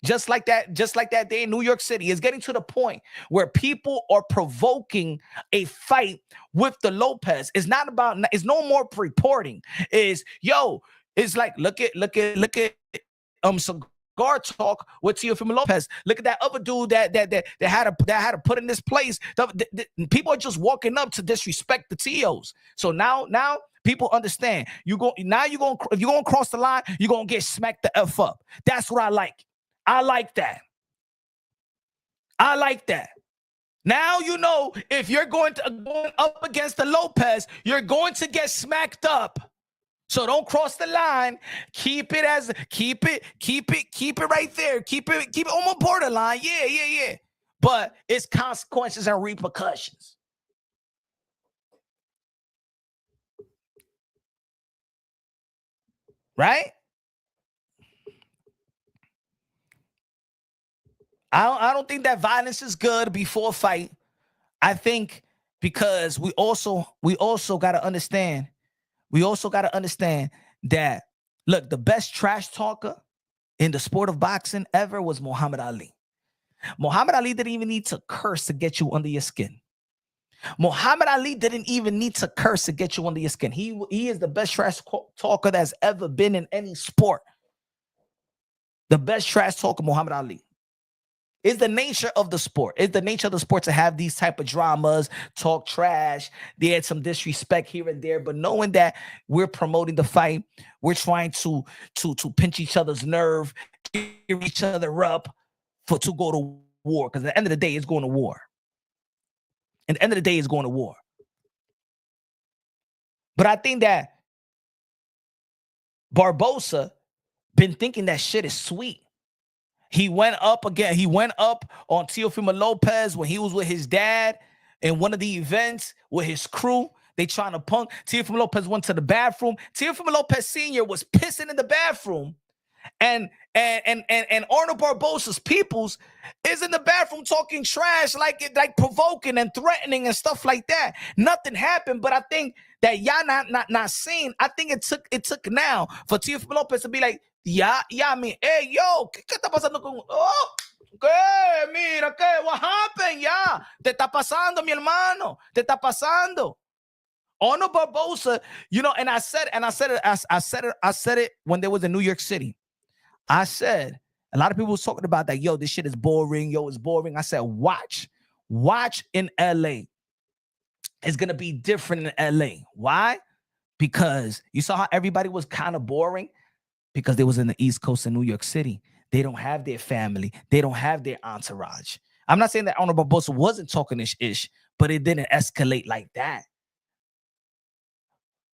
just like that day in New York City, it's getting to the point where people are provoking a fight with the Lopez. It's not about. It's no more reporting. It's like look at cigar talk with Teofimo Lopez. Look at that other dude that had to put in this place. People are just walking up to disrespect the TOs. So now people understand. If you're gonna cross the line, you're gonna get smacked the F up. That's what I like. I like that. Now you know if you're going up against the Lopez, you're going to get smacked up. So don't cross the line. Keep it right there. Keep it on the borderline. Yeah. But it's consequences and repercussions. Right? I don't think that violence is good before a fight. I think because we also got to understand. We also got to understand that, look, the best trash talker in the sport of boxing ever was Muhammad Ali. Muhammad Ali didn't even need to curse to get you under your skin. Muhammad Ali didn't even need to curse to get you under your skin. He is the best trash talker that's ever been in any sport. The best trash talker, Muhammad Ali. It's the nature of the sport. It's the nature of the sport to have these type of dramas, talk trash. They had some disrespect here and there, but knowing that we're promoting the fight, we're trying to pinch each other's nerve, cheer each other up to go to war. Because at the end of the day, it's going to war. At the end of the day, it's going to war. But I think that Barbosa been thinking that shit is sweet. He went up again. He went up on Teofimo Lopez when he was with his dad in one of the events with his crew. They trying to punk. Teofimo Lopez went to the bathroom. Teofimo Lopez Sr. was pissing in the bathroom. And Arnold Barbosa's peoples is in the bathroom talking trash, like provoking and threatening and stuff like that. Nothing happened, but I think that y'all not seeing. I think it took now for Teofimo Lopez to be like, yeah, I mean, hey, yo, ¿qué está pasando con? Oh, ¿qué? Mira, ¿qué? What happened? Ya, te está pasando, mi hermano, te está pasando. Arnold Barbosa, and I said it when they was in New York City. I said, a lot of people was talking about that, yo, this shit is boring, yo, it's boring. I said, watch in LA. It's going to be different in LA. Why? Because you saw how everybody was kind of boring because they was in the East Coast in New York City. They don't have their family. They don't have their entourage. I'm not saying that Arnold Barbosa wasn't talking ish, but it didn't escalate like that.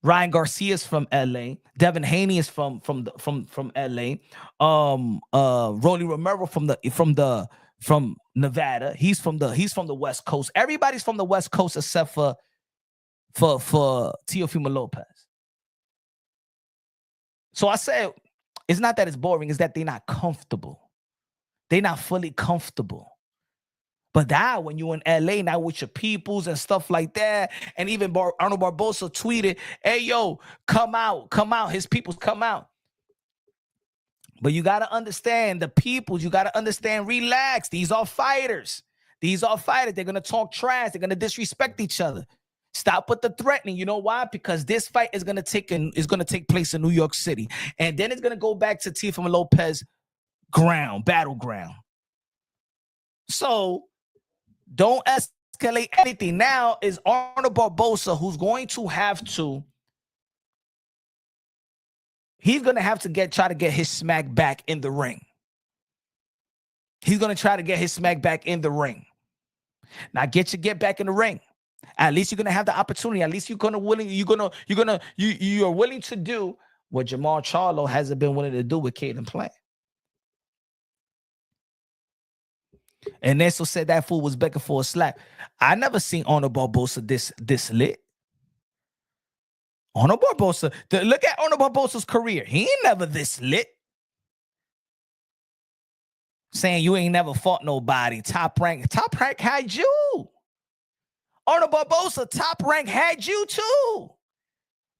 Ryan Garcia is from LA. Devin Haney is from LA. Rolly Romero from Nevada. He's from the West Coast. Everybody's from the West Coast except for Teofimo Lopez. So I said, it's not that it's boring, it's that they're not comfortable. They're not fully comfortable. But now, when you're in LA now with your peoples and stuff like that, and even Arnold Barbosa tweeted, hey, yo, come out. His peoples come out. But you got to understand the peoples. You got to understand, relax. These are fighters. They're going to talk trash. They're going to disrespect each other. Stop with the threatening. You know why? Because this fight is going to take place in New York City. And then it's going to go back to Teofimo Lopez battleground. So don't escalate anything. Now is Arnold Barbosa who's going to have to. He's going to have to try to get his smack back in the ring. He's going to try to get his smack back in the ring. Now get back in the ring. At least you're going to have the opportunity. At least you're willing to do what Jamal Charlo hasn't been willing to do with Caden Plant. And Neso said that fool was begging for a slap. I never seen Honor Barbosa this lit. Honor Barbosa, look at Honor Barbosa's career. He ain't never this lit. Saying you ain't never fought nobody. Top rank had you. Honor Barbosa, top rank had you too.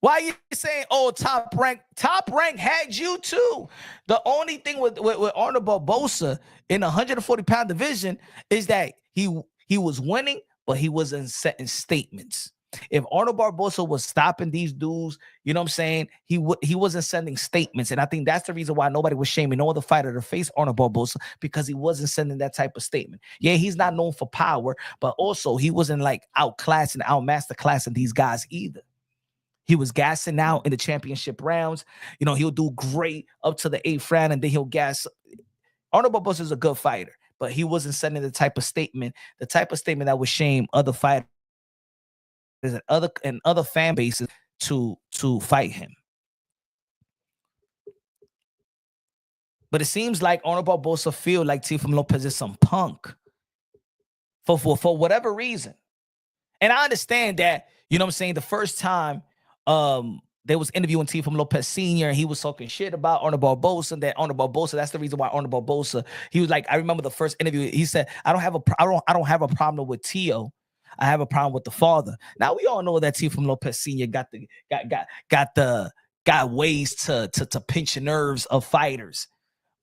Why are you saying, oh, top rank had you too? The only thing with Honor Barbosa in the 140-pound division is that he was winning, but he wasn't setting statements. If Honor Barbosa was stopping these dudes, you know what I'm saying, he wasn't sending statements. And I think that's the reason why nobody was shaming all the fighter to face Honor Barbosa, because he wasn't sending that type of statement. Yeah, he's not known for power, but also he wasn't like outclassing, outmaster classing these guys either. He was gassing out in the championship rounds. You know, he'll do great up to the 8th round, and then he'll gas. Honor Barbosa is a good fighter, but he wasn't sending the type of statement that would shame other fighters and other fan bases to fight him. But it seems like Honor Barbosa feel like Teofimo Lopez is some punk for whatever reason. And I understand that, you know what I'm saying, the first time they was interviewing Teofimo Lopez Sr., and he was talking shit about Honor Barbosa, and that Honor Barbosa, that's the reason why Honor Barbosa, he was like, I remember the first interview, he said, I don't have a problem with Teo. I have a problem with the father. Now we all know that Teofimo Lopez Sr. got ways to pinch the nerves of fighters.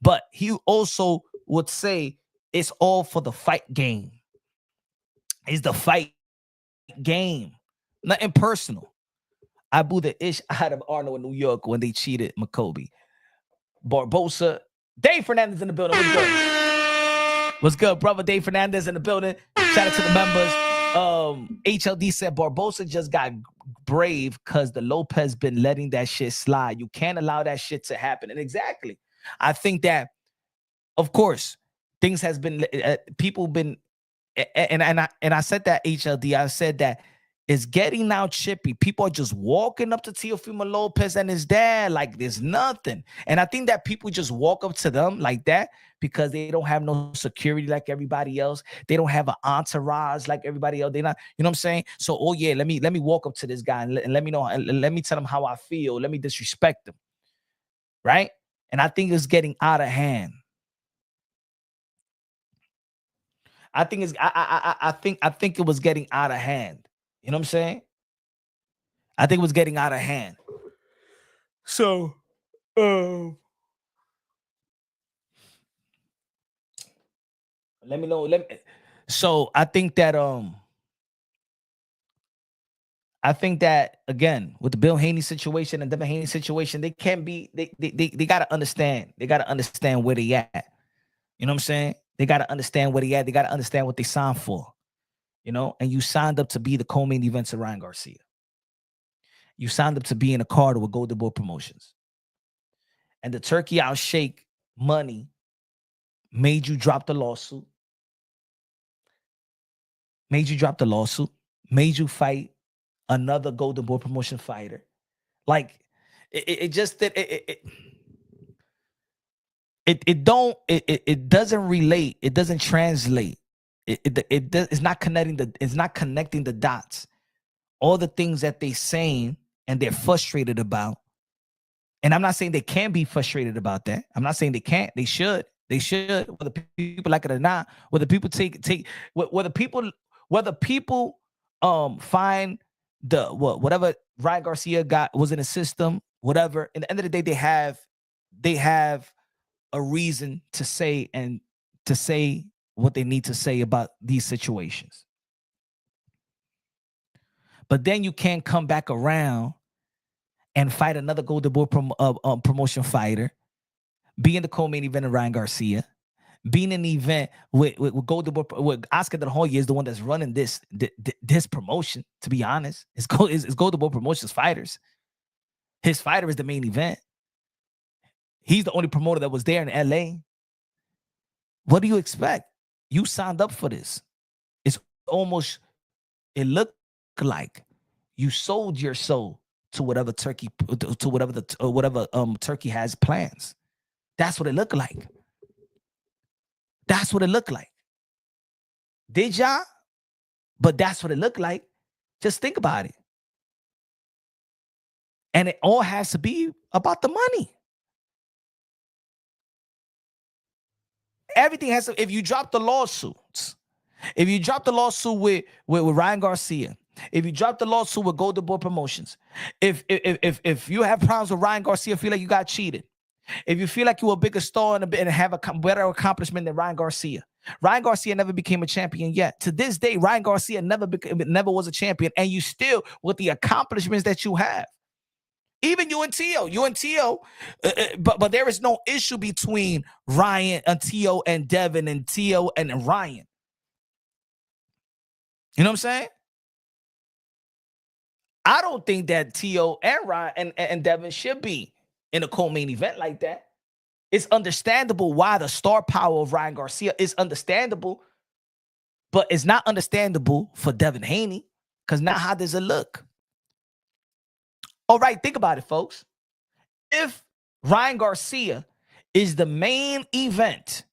But he also would say it's all for the fight game. It's the fight game. Nothing personal. I booed the ish out of Arnold in New York when they cheated Makobe. Barbosa. Dave Fernandez in the building. What's good? What's good, brother? Dave Fernandez in the building. Shout out to the members. HLD said Barbosa just got brave because the Lopez been letting that shit slide. You can't allow that shit to happen. And exactly. I think that, of course, things has been, people been, and I said that, HLD, I said that it's getting now chippy. People are just walking up to Teofimo Lopez and his dad like there's nothing. And I think that people just walk up to them like that because they don't have no security like everybody else. They don't have an entourage like everybody else. They're not, you know what I'm saying? So, oh yeah, let me walk up to this guy and let me know, and let me tell him how I feel. Let me disrespect him. Right? And I think it's getting out of hand. I think it was getting out of hand. You know what I'm saying? I think it was getting out of hand. So, let me know. So I think that again, with the Bill Haney situation and Devin Haney situation, they can't be. They gotta understand. They gotta understand where they at. You know what I'm saying? They gotta understand where they at. They gotta understand what they signed for. You know, and you signed up to be the co-main events of Ryan Garcia. You signed up to be in a card with Golden Boy Promotions. And the turkey out shake money made you drop the lawsuit. Made you fight another Golden Boy Promotion fighter. Like it doesn't relate. It doesn't translate. It's not connecting the dots. All the things that they saying and they're frustrated about. And I'm not saying they can't be frustrated about that. I'm not saying they can't. They should. Whether people like it or not. Whether people find whatever Ryan Garcia was in the system, whatever. In the end of the day, they have a reason to say what they need to say about these situations. But then you can't come back around and fight another Golden Boy promotion fighter, be in the co-main event of Ryan Garcia, being in the event with Golden Boy, with Oscar De La Hoya is the one that's running this promotion. To be honest, it's Golden Boy Promotions fighters. His fighter is the main event. He's the only promoter that was there in LA. What do you expect? You signed up for this. It looked like you sold your soul to whatever Turkey has plans. That's what it looked like. Did y'all? But that's what it looked like. Just think about it. And it all has to be about the money. Everything has to, if you drop the lawsuits, if you drop the lawsuit with Ryan Garcia, if you drop the lawsuit with Golden Boy Promotions, if you have problems with Ryan Garcia, feel like you got cheated, if you feel like you're a bigger star and have a better accomplishment than Ryan Garcia never became a champion yet. To this day, Ryan Garcia never was a champion, and you still, with the accomplishments that you have, even you and Teo, but there is no issue between Ryan and Teo and Devin and Teo and Ryan. You know what I'm saying? I don't think that Teo and Ryan and Devin should be in a co-main event like that. It's understandable why the star power of Ryan Garcia is understandable, but it's not understandable for Devin Haney, because now how does it look? All right, think about it, folks. If Ryan Garcia is the main event,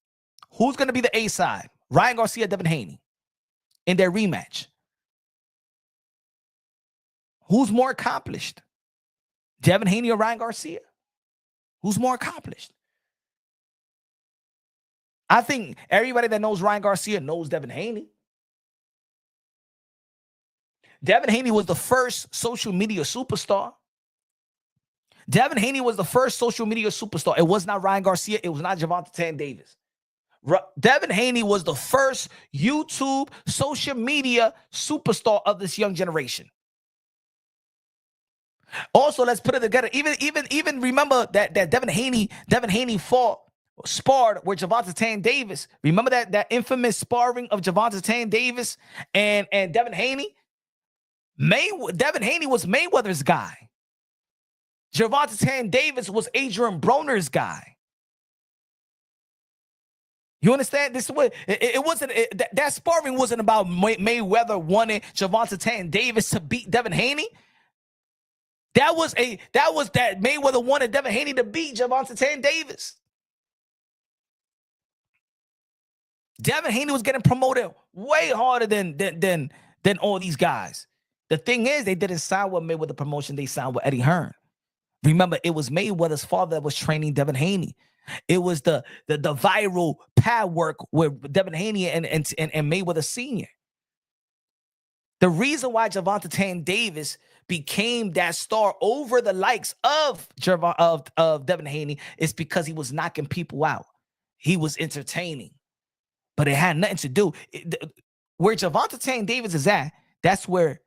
who's going to be the A side? Ryan Garcia, Devin Haney in their rematch. Who's more accomplished? Devin Haney or Ryan Garcia? Who's more accomplished? I think everybody that knows Ryan Garcia knows Devin Haney. Devin Haney was the first social media superstar. Devin Haney was the first social media superstar. It was not Ryan Garcia. It was not Gervonta Tan Davis. Devin Haney was the first YouTube social media superstar of this young generation. Also, let's put it together. Even remember that Devin Haney sparred with Gervonta Tan Davis. Remember that infamous sparring of Gervonta Tan Davis and Devin Haney? Devin Haney was Mayweather's guy. Gervonta Tan Davis was Adrian Broner's guy. You understand? This is what it wasn't. That sparring wasn't about Mayweather wanting Gervonta Tan Davis to beat Devin Haney. That was that Mayweather wanted Devin Haney to beat Gervonta Tan Davis. Devin Haney was getting promoted way harder than all these guys. The thing is, they didn't sign with Mayweather promotion. They signed with Eddie Hearn. Remember, it was Mayweather's father that was training Devin Haney. It was the viral pad work with Devin Haney and Mayweather Sr. The reason why Gervonta Tan Davis became that star over the likes of Devin Haney is because he was knocking people out. He was entertaining, but it had nothing to do. Where Gervonta Tan Davis is at, that's where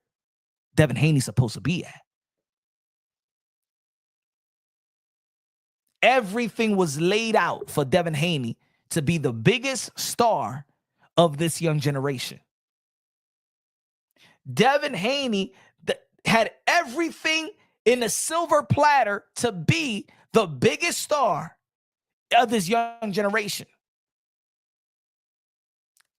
Devin Haney's supposed to be at. Everything was laid out for Devin Haney to be the biggest star of this young generation. Devin Haney had everything in a silver platter to be the biggest star of this young generation.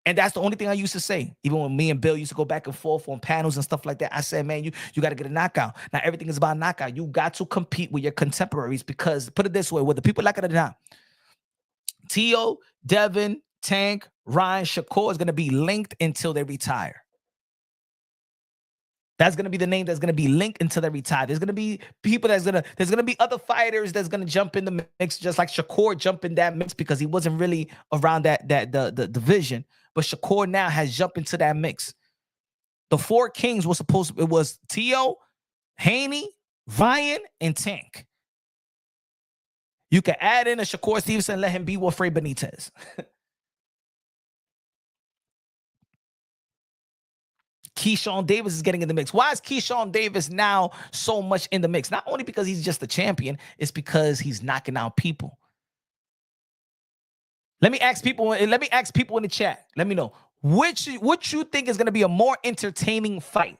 And that's the only thing I used to say. Even when me and Bill used to go back and forth on panels and stuff like that, I said, man, you got to get a knockout. Now, everything is about knockout. You got to compete with your contemporaries because, put it this way, whether people like it or not, Teo, Devin, Tank, Ryan, Shakur is going to be linked until they retire. That's going to be the name that's going to be linked until they retire. There's going to be people there's going to be other fighters that's going to jump in the mix, just like Shakur jumped in that mix because he wasn't really around the division. But Shakur now has jumped into that mix. The four kings were it was Teo, Haney, Ryan, and Tank. You can add in a Shakur Stevenson and let him be Wilfred Benitez. Keyshawn Davis is getting in the mix. Why is Keyshawn Davis now so much in the mix? Not only because he's just the champion, it's because he's knocking out people. Let me ask people in the chat. Let me know what you think is going to be a more entertaining fight.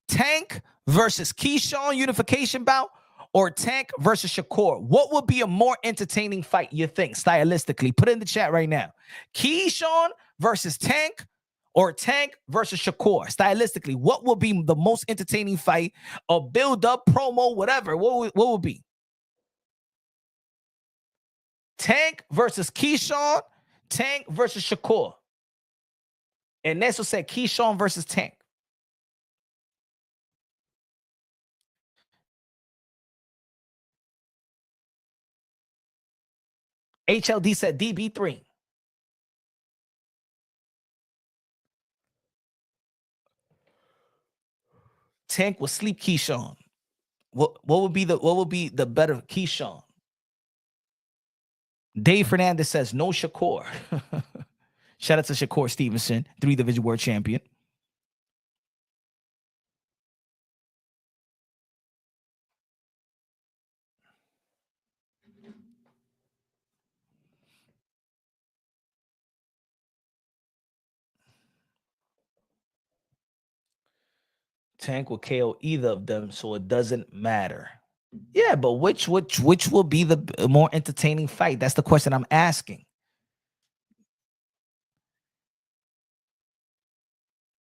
Tank versus Keyshawn unification bout or Tank versus Shakur? What would be a more entertaining fight, you think, stylistically? Put it in the chat right now. Keyshawn versus Tank or Tank versus Shakur? Stylistically, what would be the most entertaining fight? A build-up, promo, whatever. What would be? Tank versus Keyshawn, Tank versus Shakur. And Nestor said Keyshawn versus Tank. HLD said DB3. Tank will sleep Keyshawn. What would be the better Keyshawn? Dave Fernandez says no Shakur. Shout out to Shakur Stevenson, 3-division world champion. Tank will KO either of them, so it doesn't matter. Yeah, but which will be the more entertaining fight? That's the question I'm asking.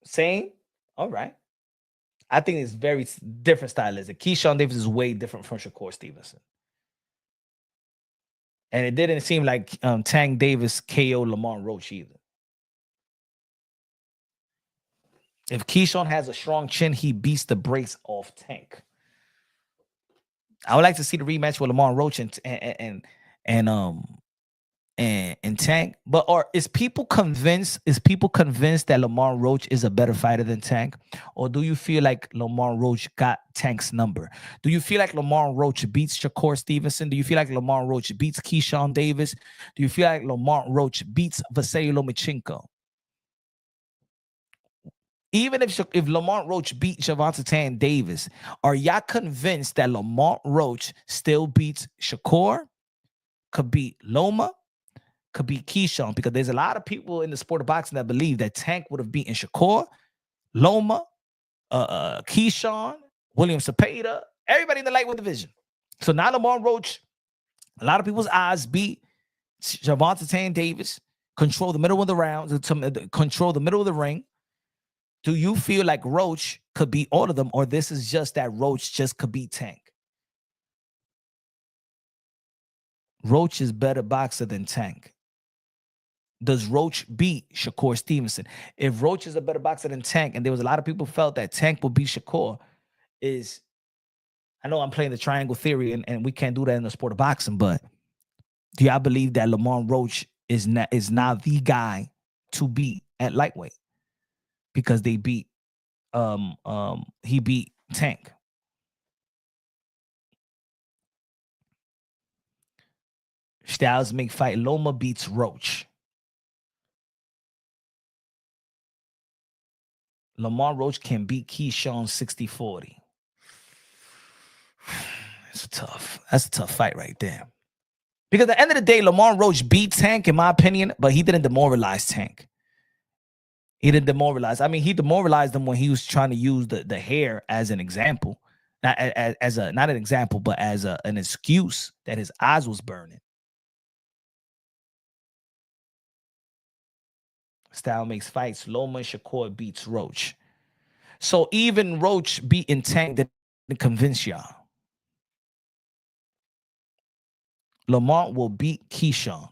Same? All right. I think it's very different stylistic. Keyshawn Davis is way different from Shakur Stevenson. And it didn't seem like Tank Davis KO Lamar Roach either. If Keyshawn has a strong chin, he beats the brakes off Tank. I would like to see the rematch with Lamar Roach and Tank. But is people convinced that Lamar Roach is a better fighter than Tank? Or do you feel like Lamar Roach got Tank's number? Do you feel like Lamar Roach beats Shakur Stevenson? Do you feel like Lamar Roach beats Keyshawn Davis? Do you feel like Lamar Roach beats Vasily Lomachenko? Even if Lamar Roach beat Gervonta Tank Davis, are y'all convinced that Lamar Roach still beats Shakur, could beat Loma, could beat Keyshawn? Because there's a lot of people in the sport of boxing that believe that Tank would have beaten Shakur, Loma, Keyshawn, William Cepeda, everybody in the lightweight division. So now Lamar Roach, a lot of people's eyes beat Gervonta Tank Davis, control the middle of the round, control the middle of the ring. Do you feel like Roach could beat all of them, or this is just that Roach just could beat Tank? Roach is better boxer than Tank. Does Roach beat Shakur Stevenson? If Roach is a better boxer than Tank, and there was a lot of people felt that Tank would beat Shakur, I know I'm playing the triangle theory, and we can't do that in the sport of boxing, but do y'all believe that Lamar Roach is now the guy to beat at lightweight? Because he beat Tank. Styles make fight. Loma beats Roach. Lamar Roach can beat Keyshawn 60-40. That's a tough fight right there. Because at the end of the day, Lamar Roach beat Tank, in my opinion, but he didn't demoralize Tank. He didn't demoralize. I mean, he demoralized him when he was trying to use the hair as an example. Not as not an example, but as an excuse that his eyes was burning. Style makes fights. Loma and Shakur beats Roach. So even Roach beating Tank didn't convince y'all. Lamar will beat Keyshawn.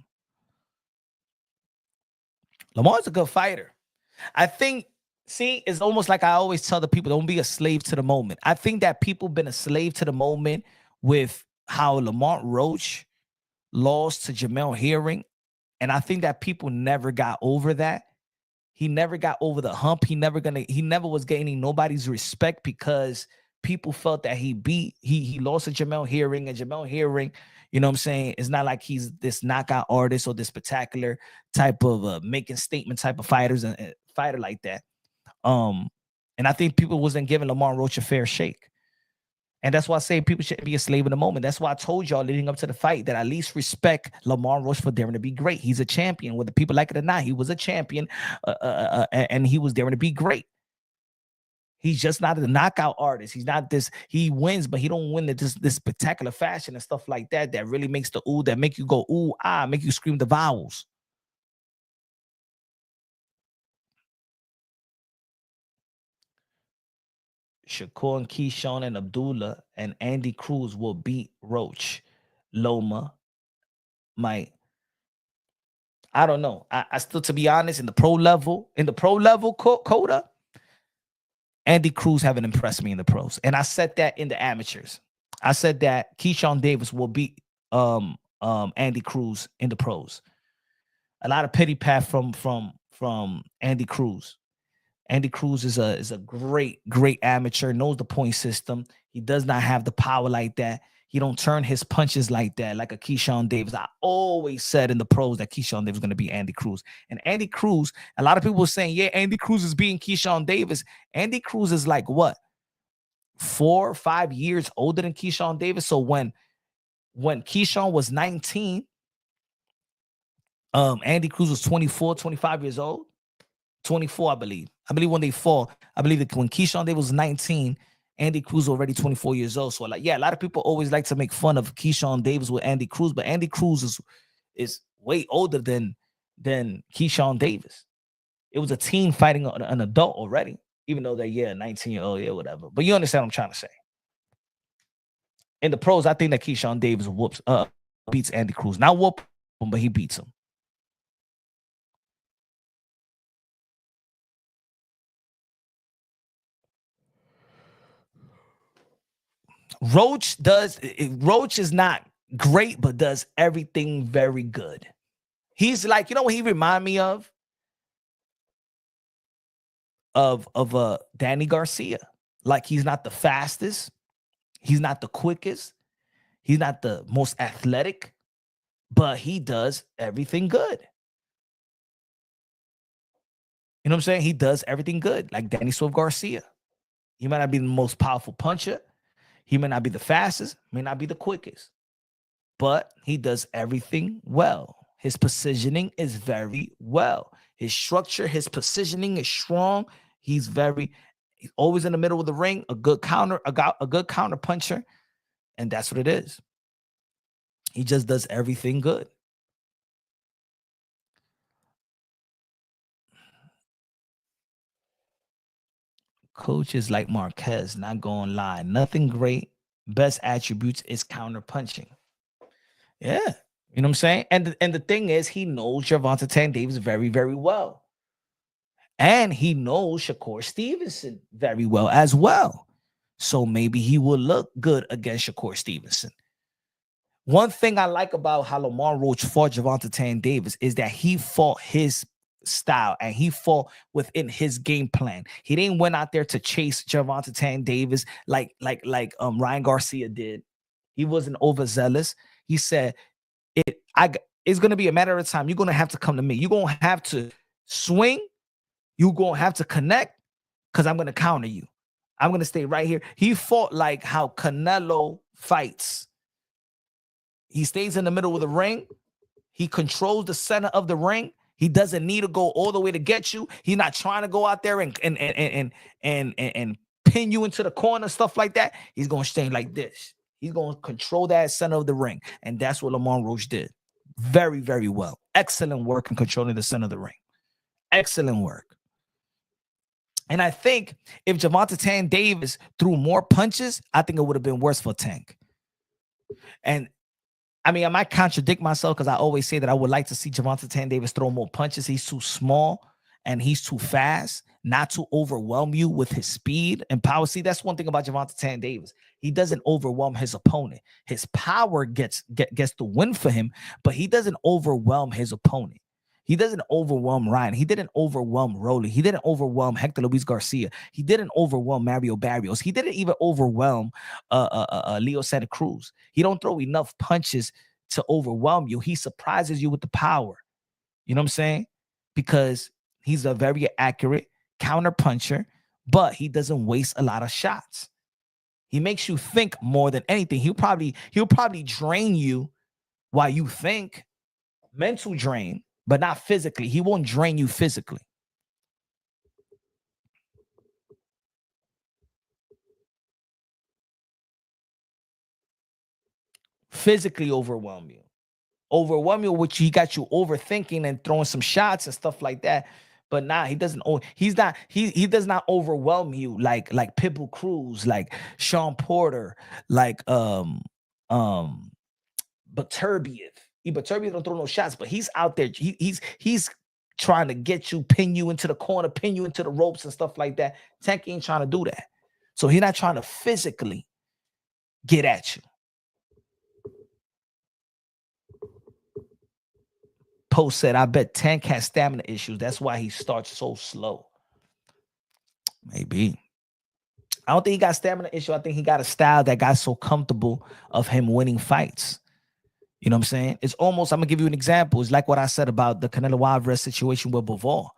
Lamar's a good fighter. I think, it's almost like I always tell the people, don't be a slave to the moment. I think that people been a slave to the moment with how Lamar Roach lost to Jamel Herring. And I think that people never got over that. He never got over the hump. He never was gaining nobody's respect because people felt that he lost to Jamel Herring, and Jamel Herring, you know what I'm saying, it's not like he's this knockout artist or this spectacular type of making statement type of fighter like that. And I think people wasn't giving Lamar Roach a fair shake. And that's why I say people shouldn't be a slave in the moment. That's why I told y'all leading up to the fight that I at least respect Lamar Roach for daring to be great. He's a champion, whether people like it or not. He was a champion, and he was daring to be great. He's just not a knockout artist. He's not this. He wins, but he don't win this spectacular fashion and stuff like that. That really makes the ooh, that make you go ooh ah, make you scream the vowels. Shakur and Keyshawn and Abdullah and Andy Cruz will beat Roach. Loma might. I don't know. I still, to be honest, in the pro level, Coda, Andy Cruz haven't impressed me in the pros. And I said that in the amateurs. I said that Keyshawn Davis will beat Andy Cruz in the pros. A lot of pity pat from Andy Cruz. Andy Cruz is a great amateur, knows the point system. He does not have the power like that. He don't turn his punches like that, like a Keyshawn Davis. I always said in the pros that Keyshawn Davis was going to be Andy Cruz. And Andy Cruz, a lot of people were saying, yeah, Andy Cruz is beating Keyshawn Davis. Andy Cruz is like what? 4 or 5 years older than Keyshawn Davis. So when Keyshawn was 19, Andy Cruz was 24, 25 years old. 24, I believe. I believe when they fall, I believe that when Keyshawn Davis was 19, Andy Cruz was already 24 years old. So, like, yeah, a lot of people always like to make fun of Keyshawn Davis with Andy Cruz, but Andy Cruz is way older than Keyshawn Davis. It was a teen fighting an adult already, even though they're, 19-year-old, yeah, whatever. But you understand what I'm trying to say. In the pros, I think that Keyshawn Davis beats Andy Cruz. Not whoop him, but he beats him. Roach is not great, but does everything very good. He's like, you know what he remind me of Danny Garcia. Like, he's not the fastest, he's not the quickest, he's not the most athletic, but he does everything good. You know what I'm saying? He does everything good, like Danny Swift Garcia. He might not be the most powerful puncher. He may not be the fastest, may not be the quickest, but he does everything well. His positioning is very well. His structure, his positioning is strong. He's always in the middle of the ring, a good counter puncher, and that's what it is. He just does everything good. Coaches like Marquez, not gonna lie, nothing great. Best attributes is counter punching. Yeah, you know what I'm saying? And the thing is, he knows Gervonta Tank Davis very, very well. And he knows Shakur Stevenson very well as well. So maybe he will look good against Shakur Stevenson. One thing I like about how Lamar Roach fought Gervonta Tank Davis is that he fought his style and he fought within his game plan. He didn't went out there to chase Gervonta Tank Davis like Ryan Garcia did. He wasn't overzealous. He said, it's going to be a matter of time. You're going to have to come to me. You're going to have to swing. You're going to have to connect because I'm going to counter you. I'm going to stay right here. He fought like how Canelo fights. He stays in the middle of the ring. He controls the center of the ring. He doesn't need to go all the way to get you. He's not trying to go out there and pin you into the corner, stuff like that. He's going to stay like this. He's going to control that center of the ring. And that's what Lamar Roach did. Very, very well. Excellent work in controlling the center of the ring. Excellent work. And I think if Gervonta Tank Davis threw more punches, I think it would have been worse for Tank. And I mean, I might contradict myself because I always say that I would like to see Gervonta Tank Davis throw more punches. He's too small and he's too fast not to overwhelm you with his speed and power. See, that's one thing about Gervonta Tank Davis. He doesn't overwhelm his opponent. His power gets the win for him, but he doesn't overwhelm his opponent. He doesn't overwhelm Ryan. He didn't overwhelm Rolly. He didn't overwhelm Hector Luis Garcia. He didn't overwhelm Mario Barrios. He didn't even overwhelm Leo Santa Cruz. He don't throw enough punches to overwhelm you. He surprises you with the power. You know what I'm saying? Because he's a very accurate counter puncher, but he doesn't waste a lot of shots. He makes you think more than anything. He'll probably drain you while you think. Mental drain, but not physically. He won't drain you physically. Physically overwhelm you. Overwhelm you, which he got you overthinking and throwing some shots and stuff like that. But he doesn't. He does not overwhelm you like Pitbull Cruz, like Sean Porter, like Baturbiev. Iberturian don't throw no shots, but he's out there. He's trying to get you, pin you into the corner, pin you into the ropes and stuff like that. Tank ain't trying to do that. So he's not trying to physically get at you. Post said, I bet Tank has stamina issues. That's why he starts so slow. Maybe. I don't think he got stamina issue. I think he got a style that got so comfortable of him winning fights. You know what I'm saying? It's almost, I'm going to give you an example. It's like what I said about the Canelo Alvarez situation with Bivol.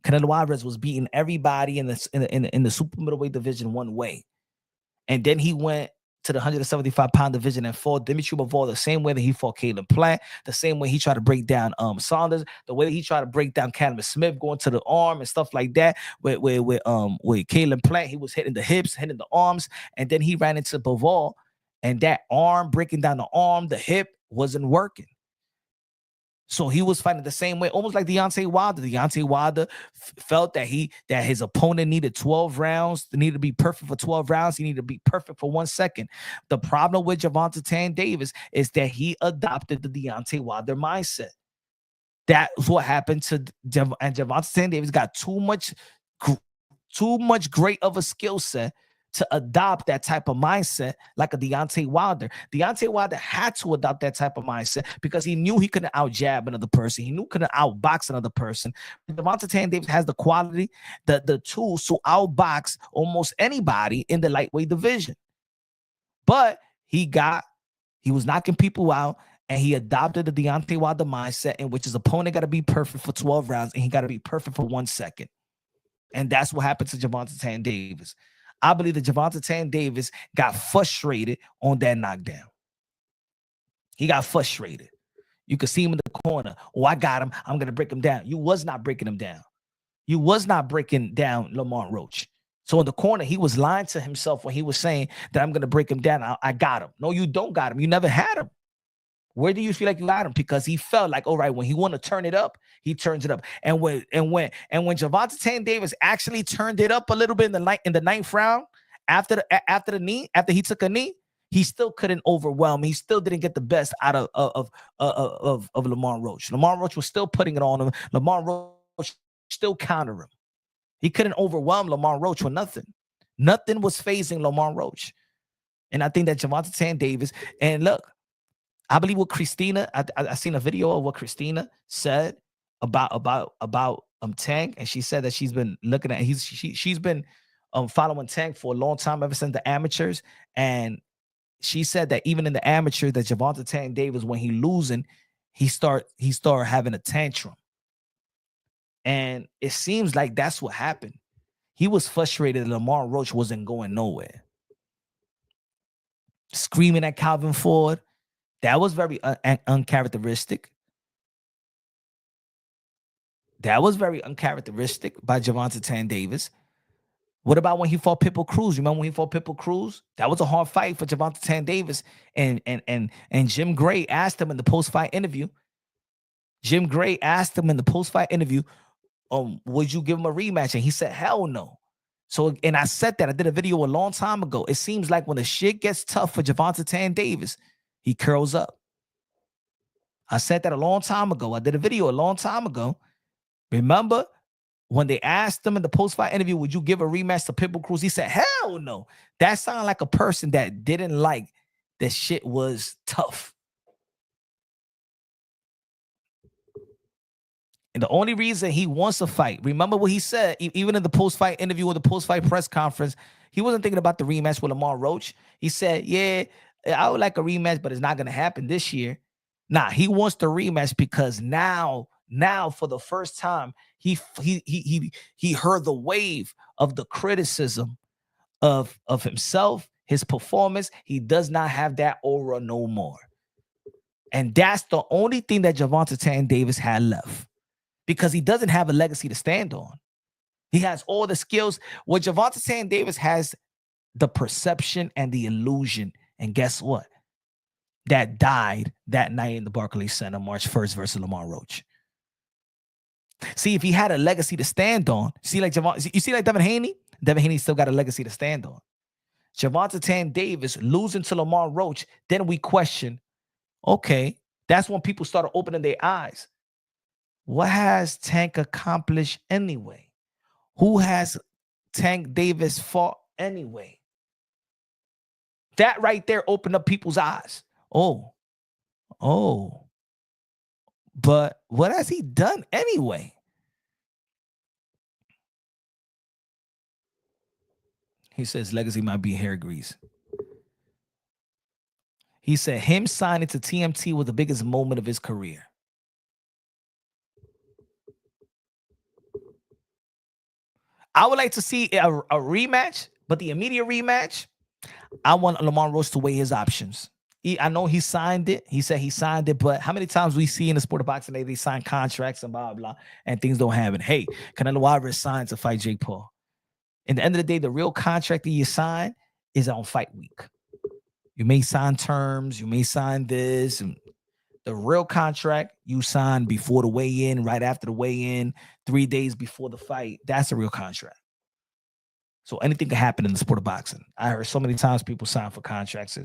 Canelo Alvarez was beating everybody in the super middleweight division one way. And then he went to the 175-pound division and fought Dimitri Bivol the same way that he fought Caleb Plant, the same way he tried to break down Saunders, the way that he tried to break down Callum Smith, going to the arm and stuff like that. With Caleb Plant, he was hitting the hips, hitting the arms, and then he ran into Bivol, and that arm, breaking down the arm, the hip, wasn't working. So he was fighting the same way, almost like Deontay Wilder. Deontay Wilder felt that his opponent needed 12 rounds, needed to be perfect for 12 rounds. He needed to be perfect for 1 second. The problem with Gervonta Tank Davis is that he adopted the Deontay Wilder mindset. That's what happened to and Gervonta Tank Davis got too much great of a skill set to adopt that type of mindset like a Deontay Wilder. Deontay Wilder had to adopt that type of mindset because he knew he couldn't out-jab another person. He knew he couldn't outbox another person. Gervonta Tank Davis has the quality, the tools to outbox almost anybody in the lightweight division. But he was knocking people out, and he adopted the Deontay Wilder mindset in which his opponent got to be perfect for 12 rounds, and he got to be perfect for 1 second. And that's what happened to Gervonta Tank Davis. I believe that Gervonta Tank Davis got frustrated on that knockdown. He got frustrated. You could see him in the corner. Oh, I got him. I'm going to break him down. You was not breaking him down. You was not breaking down Lamont Roach. So in the corner, he was lying to himself when he was saying that I'm going to break him down. I got him. No, you don't got him. You never had him. Where do you feel like you got him? Because he felt like, all right, when he want to turn it up, he turns it up. And when Gervonta Tank Davis actually turned it up a little bit in the ninth round, after he took a knee, he still couldn't overwhelm. He still didn't get the best out of Lamont Roach. Lamont Roach was still putting it on him. Lamont Roach still counter him. He couldn't overwhelm Lamont Roach with nothing. Nothing was phasing Lamont Roach. And I think that Gervonta Tank Davis, and look, I believe what Christina, I seen a video of what Christina said about Tank, and she said that she's been looking at she's been following Tank for a long time, ever since the amateurs, and she said that even in the amateur, that Gervonta Tank Davis, when he losing, he start having a tantrum, and it seems like that's what happened. He was frustrated that Lamar Roach wasn't going nowhere, screaming at Calvin Ford. That was very uncharacteristic. That was very uncharacteristic by Gervonta Tank Davis. What about when he fought Pitbull Cruz? Remember when he fought Pitbull Cruz? That was a hard fight for Gervonta Tank Davis. And Jim Gray asked him in the post-fight interview. Would you give him a rematch? And he said, hell no. So, and I said that. I did a video a long time ago. It seems like when the shit gets tough for Gervonta Tank Davis, he curls up. I said that a long time ago. I did a video a long time ago. Remember when they asked him in the post-fight interview, would you give a rematch to Pitbull Cruz? He said, hell no. That sounded like a person that didn't like that shit was tough. And the only reason he wants to fight, remember what he said, even in the post-fight interview or the post-fight press conference, he wasn't thinking about the rematch with Lamar Roach. He said, yeah, I would like a rematch, but it's not going to happen this year. Nah, he wants the rematch because now for the first time, he heard the wave of the criticism of himself, his performance. He does not have that aura no more. And that's the only thing that Gervonta Tank Davis had left, because he doesn't have a legacy to stand on. He has all the skills. What Gervonta Tank Davis has, the perception and the illusion. And guess what? That died that night in the Barclays Center, March 1st versus Lamar Roach. See, if he had a legacy to stand on, you see like Devin Haney? Devin Haney still got a legacy to stand on. Gervonta Tank Davis losing to Lamar Roach, then we question, okay, That's when people started opening their eyes. What has Tank accomplished anyway? Who has Tank Davis fought anyway? That right there opened up people's eyes. Oh. But what has he done anyway? He says legacy might be hair grease. He said him signing to TMT was the biggest moment of his career. I would like to see a rematch, but the immediate rematch, I want Lamar Roach to weigh his options. I know he signed it. He said he signed it, but how many times we see in the sport of boxing they sign contracts and blah, blah, and things don't happen. Hey, Canelo Alvarez signed to fight Jake Paul. In the end of the day, the real contract that you sign is on fight week. You may sign terms, you may sign this. And the real contract you sign before the weigh-in, right after the weigh-in, 3 days before the fight. That's a real contract. So anything can happen in the sport of boxing. I heard so many times people sign for contracts.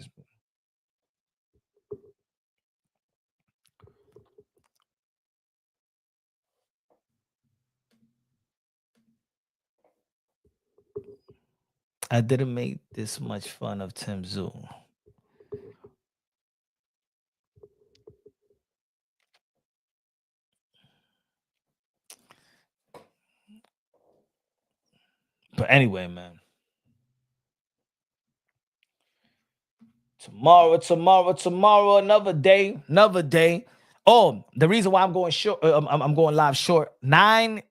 I didn't make this much fun of Tim Tszyu. But anyway, man. Tomorrow, another day. Oh, the reason why I'm going short, I'm going live short. 9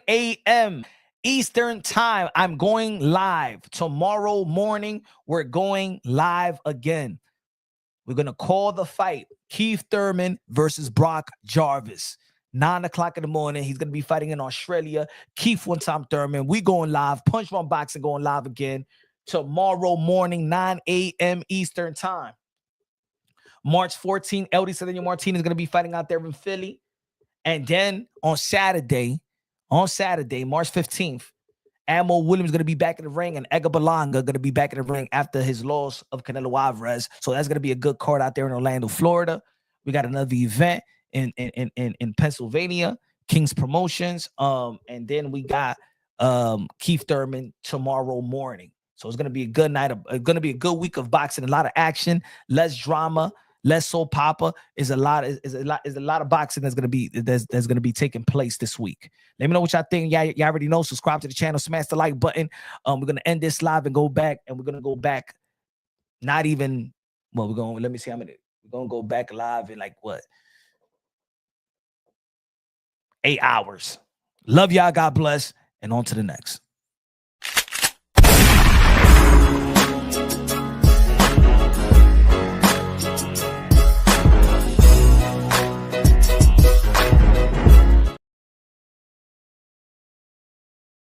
a.m. Eastern time. I'm going live tomorrow morning. We're going live again. We're gonna call the fight: Keith Thurman versus Brock Jarvis. 9 o'clock in the morning. He's gonna be fighting in Australia. Keith one-time Thurman. We going live. Punch One Boxing going live again tomorrow morning, 9 a.m. Eastern time. March 14, LD Cedeno Martinez is gonna be fighting out there in Philly. And then on Saturday, March 15th, Amo Williams is going to be back in the ring, and Edgar Berlanga going to be back in the ring after his loss of Canelo Alvarez. So that's going to be a good card out there in Orlando, Florida. We got another event in Pennsylvania, King's Promotions. And then we got Keith Thurman tomorrow morning. So it's going to be a good night. Going to be a good week of boxing, a lot of action, less drama, less soap opera. Is a lot of boxing that's gonna be taking place this week. Let me know what y'all think. Y'all already know. Subscribe to the channel, smash the like button. We're gonna end this live and go back, and we're gonna go back. Not even let me see how many. We're gonna go back live in like what? 8 hours. Love y'all. God bless, and on to the next.